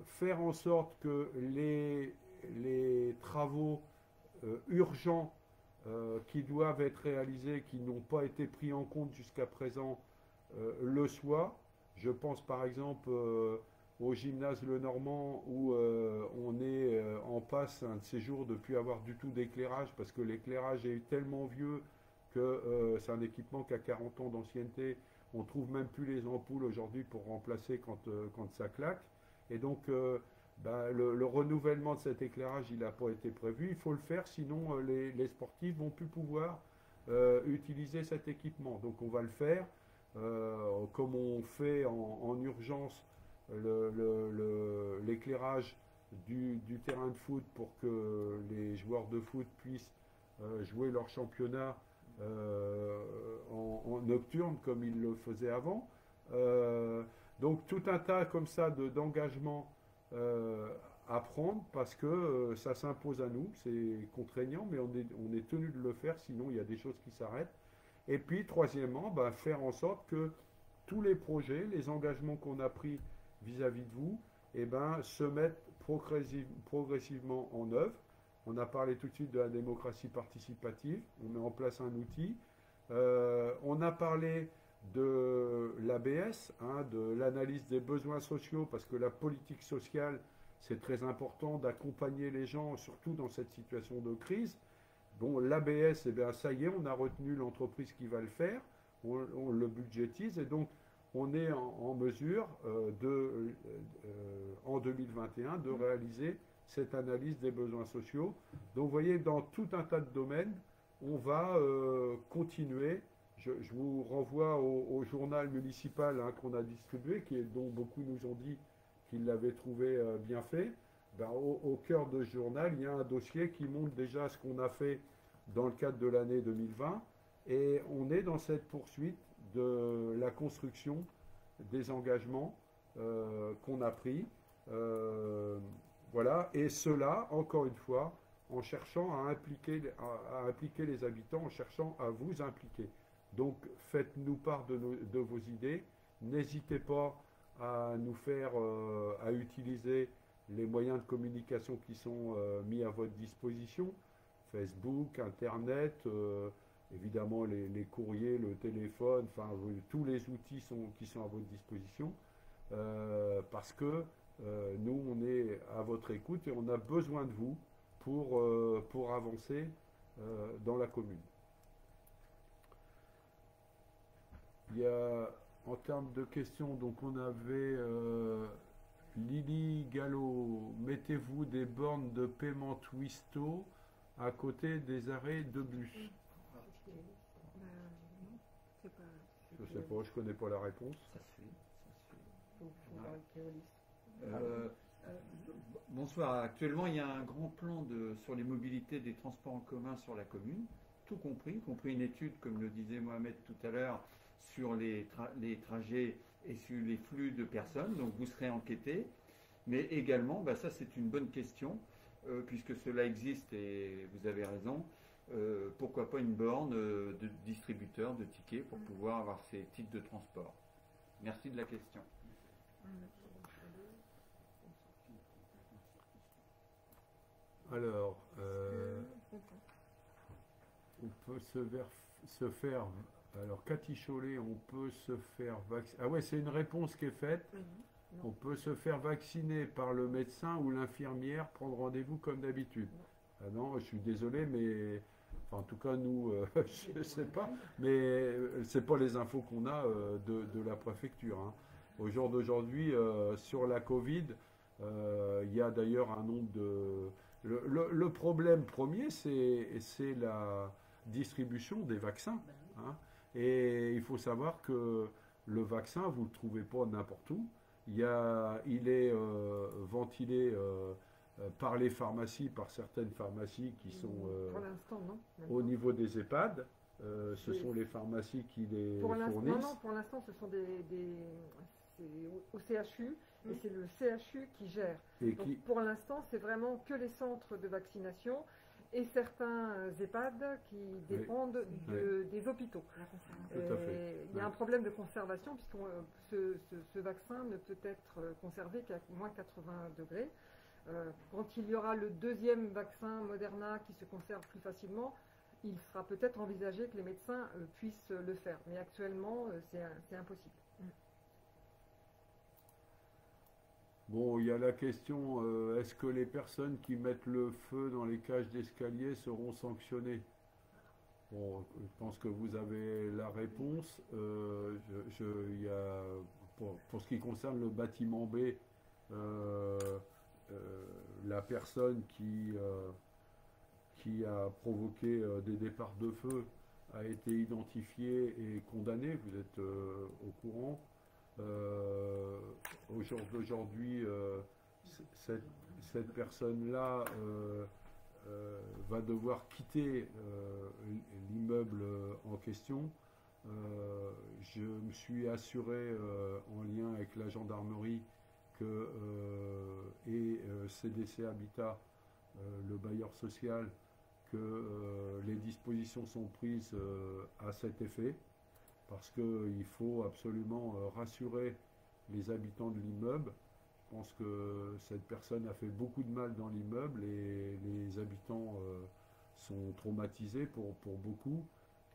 faire en sorte que les travaux urgents qui doivent être réalisés, qui n'ont pas été pris en compte jusqu'à présent, le soient. Je pense par exemple au gymnase Le Normand où on est en passe un de ces jours de ne plus avoir du tout d'éclairage parce que l'éclairage est tellement vieux que c'est un équipement qui a 40 ans d'ancienneté. On ne trouve même plus les ampoules aujourd'hui pour remplacer quand ça claque. Et donc le renouvellement de cet éclairage, il n'a pas été prévu. Il faut le faire, sinon les sportifs vont plus pouvoir utiliser cet équipement. Donc on va le faire, comme on fait en urgence l'éclairage du terrain de foot pour que les joueurs de foot puissent jouer leur championnat en nocturne comme ils le faisaient avant. Donc tout un tas comme ça d'engagements à prendre parce que ça s'impose à nous, c'est contraignant, mais on est tenu de le faire, sinon il y a des choses qui s'arrêtent. Et puis troisièmement, faire en sorte que tous les projets, les engagements qu'on a pris vis-à-vis de vous, se mettent progressivement en œuvre. On a parlé tout de suite de la démocratie participative, on met en place un outil. On a parlé de l'ABS, de l'analyse des besoins sociaux, parce que la politique sociale, c'est très important d'accompagner les gens, surtout dans cette situation de crise. Bon, l'ABS, ça y est, on a retenu l'entreprise qui va le faire, on le budgétise, et donc on est en mesure en 2021 de réaliser cette analyse des besoins sociaux. Donc vous voyez, dans tout un tas de domaines, on va continuer. Je vous renvoie au journal municipal qu'on a distribué, dont beaucoup nous ont dit qu'ils l'avaient trouvé bien fait. Ben, au cœur de ce journal, il y a un dossier qui montre déjà ce qu'on a fait dans le cadre de l'année 2020. Et on est dans cette poursuite de la construction des engagements qu'on a pris. Voilà. Et cela, encore une fois, en cherchant à impliquer les habitants, en cherchant à vous impliquer. Donc, faites-nous part de vos idées. N'hésitez pas à nous faire, à utiliser les moyens de communication qui sont mis à votre disposition. Facebook, Internet, évidemment les courriers, le téléphone, enfin tous les outils qui sont à votre disposition. Parce que nous, on est à votre écoute et on a besoin de vous pour avancer dans la commune. Il y a, en termes de questions, donc on avait Lily Gallo, mettez-vous des bornes de paiement Twisto à côté des arrêts de bus. Je sais pas, je connais pas la réponse. Ça se fait. Bonsoir. Actuellement, il y a un grand plan sur les mobilités des transports en commun sur la commune, tout compris, y compris une étude, comme le disait Mohamed tout à l'heure, sur les trajets et sur les flux de personnes. Donc vous serez enquêté. Mais également, ça c'est une bonne question, puisque cela existe et vous avez raison. Pourquoi pas une borne de distributeur de tickets pour pouvoir avoir ces titres de transport. Merci de la question. Alors, on peut se faire. Alors, Cathy Chollet, on peut se faire vacciner. Ah ouais, c'est une réponse qui est faite. On peut se faire vacciner par le médecin ou l'infirmière, prendre rendez-vous comme d'habitude. Ah non, je suis désolé, mais enfin, en tout cas, nous, je ne sais pas, mais c'est pas les infos qu'on a de la préfecture. Hein. Au jour d'aujourd'hui, sur la Covid, il y a d'ailleurs un nombre de... Le problème premier, c'est la distribution des vaccins. Hein. Et il faut savoir que le vaccin, vous ne le trouvez pas n'importe où. Il est ventilé par les pharmacies, par certaines pharmacies qui sont pour l'instant, non. au niveau des EHPAD. Ce sont les pharmacies qui les fournissent. Non, pour l'instant, ce sont c'est au CHU et c'est le CHU qui gère. Donc, pour l'instant, c'est vraiment que les centres de vaccination et certains EHPAD qui dépendent des hôpitaux. Tout à fait. Il y a un problème de conservation puisque ce vaccin ne peut être conservé qu'à moins 80 degrés. Quand il y aura le deuxième vaccin Moderna qui se conserve plus facilement, il sera peut-être envisagé que les médecins puissent le faire. Mais actuellement, c'est impossible. Bon, il y a la question, est-ce que les personnes qui mettent le feu dans les cages d'escalier seront sanctionnées? Bon, je pense que vous avez la réponse. Pour ce qui concerne le bâtiment B, la personne qui a provoqué des départs de feu a été identifiée et condamnée, vous êtes au courant. Au jour d'aujourd'hui, cette personne-là va devoir quitter l'immeuble en question. Je me suis assuré en lien avec la gendarmerie et CDC Habitat, le bailleur social, que les dispositions sont prises à cet effet. Parce qu'il faut absolument rassurer les habitants de l'immeuble. Je pense que cette personne a fait beaucoup de mal dans l'immeuble et les habitants sont traumatisés pour beaucoup.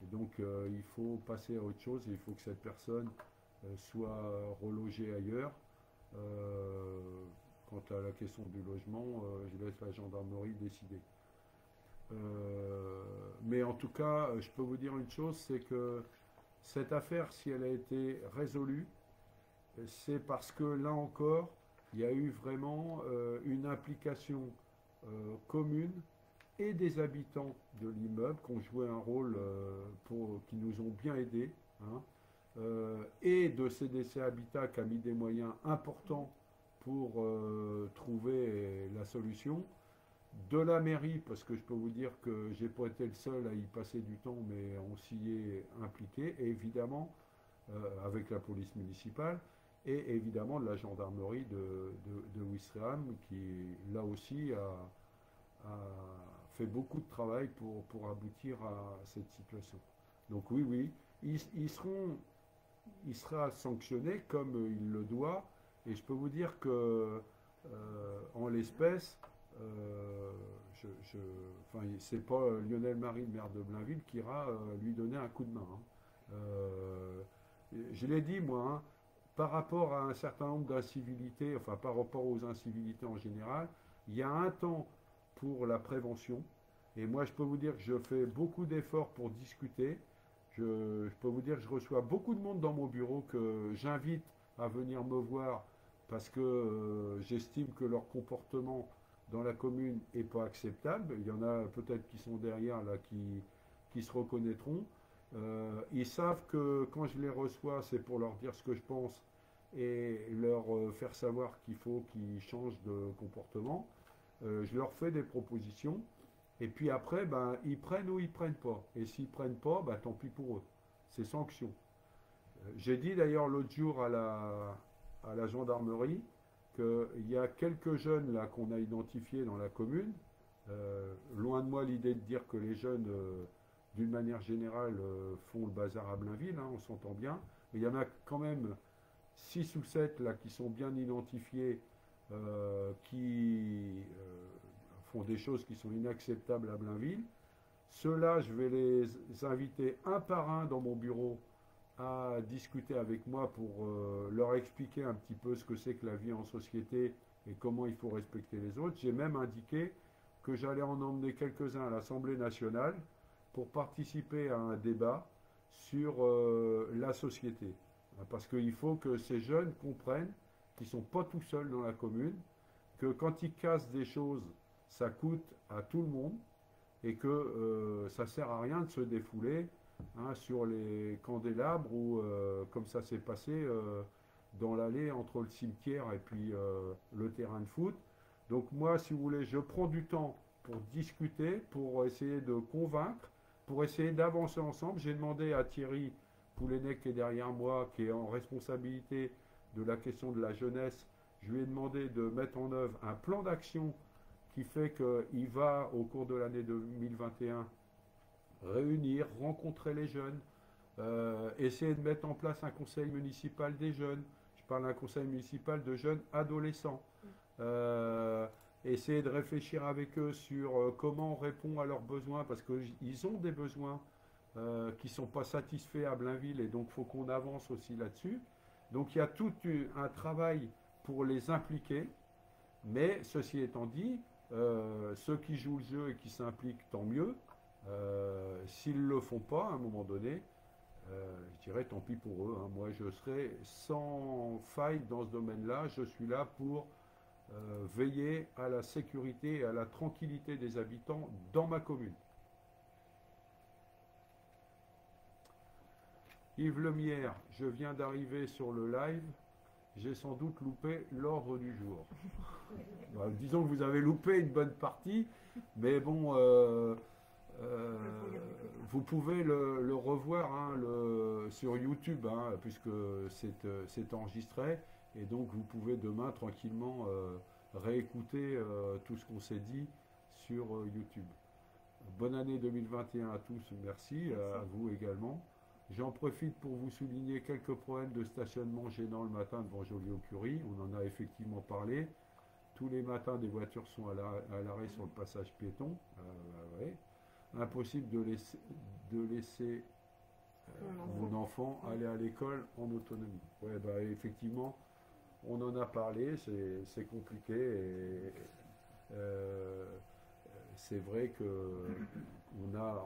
Et donc il faut passer à autre chose et il faut que cette personne soit relogée ailleurs. Quant à la question du logement, je laisse la gendarmerie décider. Mais en tout cas, je peux vous dire une chose, c'est que cette affaire, si elle a été résolue, c'est parce que là encore, il y a eu vraiment une implication commune et des habitants de l'immeuble qui ont joué un rôle qui nous ont bien aidés, hein, et de CDC Habitat qui a mis des moyens importants pour trouver la solution, de la mairie, parce que je peux vous dire que j'ai pas été le seul à y passer du temps, mais on s'y est impliqué, et évidemment avec la police municipale, et évidemment de la gendarmerie de Ouistreham, qui là aussi a fait beaucoup de travail pour aboutir à cette situation. Donc oui, il sera sanctionné comme il le doit, et je peux vous dire que en l'espèce, c'est pas Lionel Marie, le maire de Blainville, qui ira lui donner un coup de main, hein. Je l'ai dit moi, hein, par rapport à un certain nombre d'incivilités, enfin par rapport aux incivilités en général, il y a un temps pour la prévention, et moi je peux vous dire que je fais beaucoup d'efforts pour discuter. Je peux vous dire que je reçois beaucoup de monde dans mon bureau que j'invite à venir me voir parce que j'estime que leur comportement dans la commune n'est pas acceptable. Il y en a peut-être qui sont derrière là qui se reconnaîtront. Ils savent que quand je les reçois, c'est pour leur dire ce que je pense et leur faire savoir qu'il faut qu'ils changent de comportement. Je leur fais des propositions. Et puis après, ben, ils prennent ou ils prennent pas. Et s'ils prennent pas, ben, tant pis pour eux. C'est sanction. J'ai dit d'ailleurs l'autre jour à la gendarmerie qu'il y a quelques jeunes là qu'on a identifiés dans la commune. Loin de moi l'idée de dire que les jeunes, d'une manière générale, font le bazar à Blainville, hein, on s'entend bien. Mais il y en a quand même 6 ou 7 là qui sont bien identifiés, qui font des choses qui sont inacceptables à Blainville. Ceux-là, je vais les inviter un par un dans mon bureau à discuter avec moi pour leur expliquer un petit peu ce que c'est que la vie en société et comment il faut respecter les autres. J'ai même indiqué que j'allais en emmener quelques-uns à l'Assemblée nationale pour participer à un débat sur la société. Parce qu'il faut que ces jeunes comprennent qu'ils ne sont pas tout seuls dans la commune, que quand ils cassent des choses, ça coûte à tout le monde et que ça ne sert à rien de se défouler, hein, sur les candélabres ou comme ça s'est passé dans l'allée entre le cimetière et puis le terrain de foot. Donc moi, si vous voulez, je prends du temps pour discuter, pour essayer de convaincre, pour essayer d'avancer ensemble. J'ai demandé à Thierry Poulenec qui est derrière moi, qui est en responsabilité de la question de la jeunesse, je lui ai demandé de mettre en œuvre un plan d'action qui fait qu'il va, au cours de l'année 2021, réunir, rencontrer les jeunes, essayer de mettre en place un conseil municipal des jeunes. Je parle d'un conseil municipal de jeunes adolescents. Essayer de réfléchir avec eux sur comment on répond à leurs besoins, parce qu'ils ont des besoins qui ne sont pas satisfaits à Blainville, et donc il faut qu'on avance aussi là-dessus. Donc il y a tout un travail pour les impliquer, mais ceci étant dit, ceux qui jouent le jeu et qui s'impliquent, tant mieux. S'ils ne le font pas, à un moment donné, je dirais tant pis pour eux, hein. Moi, je serai sans faille dans ce domaine-là. Je suis là pour veiller à la sécurité et à la tranquillité des habitants dans ma commune. Yves Lemierre, je viens d'arriver sur le live. J'ai sans doute loupé l'ordre du jour. Bah, disons que vous avez loupé une bonne partie, mais bon, vous pouvez le revoir, hein, sur YouTube, hein, puisque c'est enregistré, et donc vous pouvez demain tranquillement réécouter tout ce qu'on s'est dit sur YouTube. Bonne année 2021 à tous, merci à vous également. J'en profite pour vous souligner quelques problèmes de stationnement gênants le matin devant Joliot-Curie. On en a effectivement parlé. Tous les matins, des voitures sont à l'arrêt sur le passage piéton. Ouais. Impossible de laisser mon enfant aller à l'école en autonomie. Ouais, bah, effectivement, on en a parlé, c'est compliqué. Et, c'est vrai que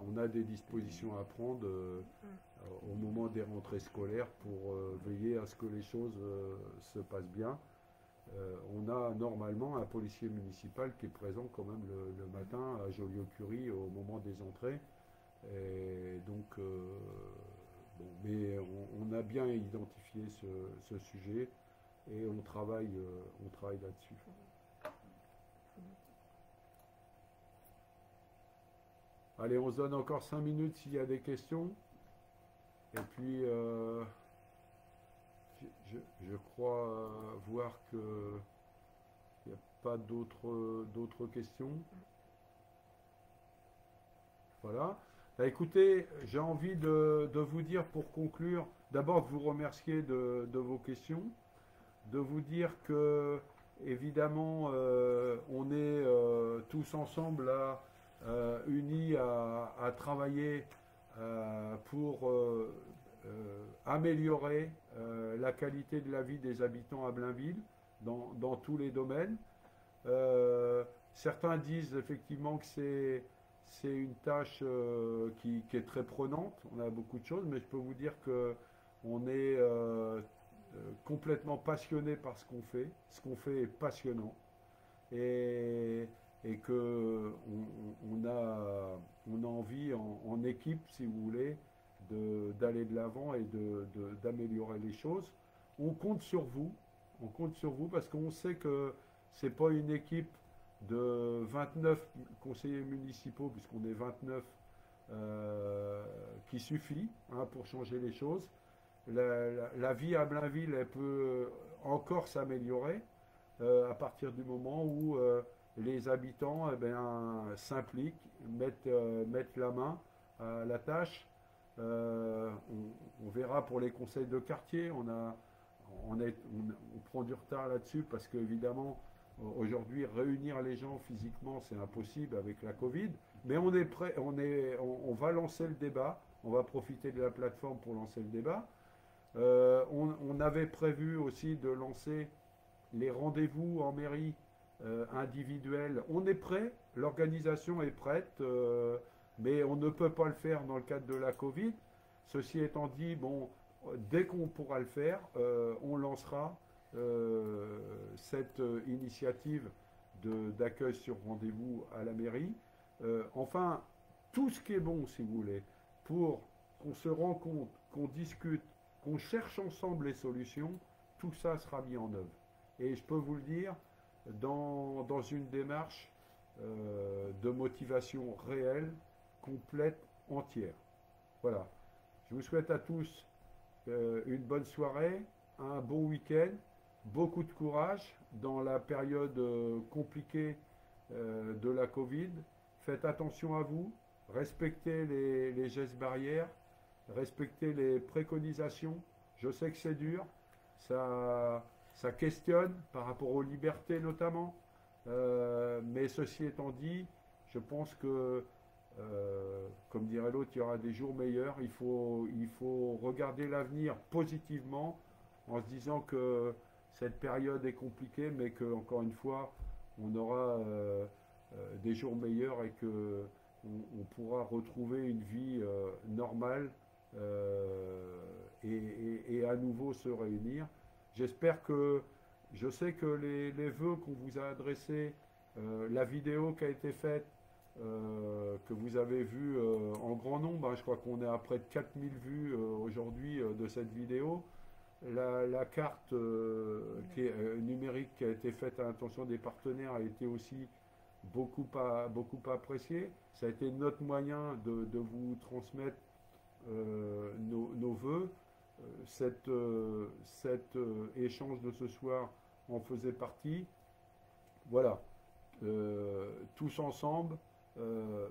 on a des dispositions à prendre au moment des rentrées scolaires pour veiller à ce que les choses se passent bien. On a normalement un policier municipal qui est présent quand même le matin à Joliot-Curie au moment des entrées. Et donc, bon, mais on a bien identifié ce sujet et on travaille là-dessus. Allez, on se donne encore 5 minutes s'il y a des questions. Et puis, je crois voir qu'il n'y a pas d'autres questions. Voilà. Bah, écoutez, j'ai envie de vous dire pour conclure, d'abord de vous remercier de vos questions, de vous dire que, évidemment, on est tous ensemble là, unis à travailler pour améliorer la qualité de la vie des habitants à Blainville dans tous les domaines. Certains disent effectivement que c'est une tâche qui est très prenante. On a beaucoup de choses, mais je peux vous dire que on est complètement passionné par ce qu'on fait. Ce qu'on fait est passionnant et que on a envie en équipe, si vous voulez, d'aller de l'avant et d'améliorer les choses. On compte sur vous parce qu'on sait que c'est pas une équipe de 29 conseillers municipaux, puisqu'on est 29, qui suffit pour changer les choses. La vie à Blainville, elle peut encore s'améliorer à partir du moment où les habitants s'impliquent, mettent la main à la tâche. On verra pour les conseils de quartier, on prend du retard là-dessus parce qu'évidemment, aujourd'hui, réunir les gens physiquement, c'est impossible avec la Covid, mais on est prêt, on va lancer le débat, on va profiter de la plateforme pour lancer le débat. On avait prévu aussi de lancer les rendez-vous en mairie individuels. On est prêt, l'organisation est prête, mais on ne peut pas le faire dans le cadre de la Covid. Ceci étant dit, bon, dès qu'on pourra le faire, on lancera cette initiative d'accueil sur rendez-vous à la mairie. Enfin, tout ce qui est bon, si vous voulez, pour qu'on se rencontre, qu'on discute, qu'on cherche ensemble les solutions, tout ça sera mis en œuvre. Et je peux vous le dire, dans une démarche de motivation réelle, complète, entière. Voilà. Je vous souhaite à tous une bonne soirée, un bon week-end, beaucoup de courage dans la période compliquée de la Covid. Faites attention à vous, respectez les gestes barrières, respectez les préconisations. Je sais que c'est dur, ça questionne par rapport aux libertés notamment, mais ceci étant dit, je pense que, comme dirait l'autre, il y aura des jours meilleurs. Il faut regarder l'avenir positivement en se disant que cette période est compliquée, mais que, encore une fois, on aura des jours meilleurs et que on pourra retrouver une vie normale et à nouveau se réunir. J'espère que, je sais que les vœux qu'on vous a adressés, la vidéo qui a été faite, que vous avez vue en grand nombre, hein, je crois qu'on est à près de 4000 vues aujourd'hui de cette vidéo. La carte numérique qui a été faite à l'intention des partenaires a été aussi beaucoup appréciée. Ça a été notre moyen de vous transmettre nos vœux. Cet échange de ce soir en faisait partie. Voilà. Tous ensemble,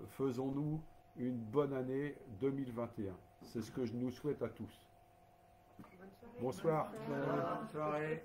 faisons-nous une bonne année 2021. C'est ce que je nous souhaite à tous. Bonne soirée. Bonsoir. Bonne soirée.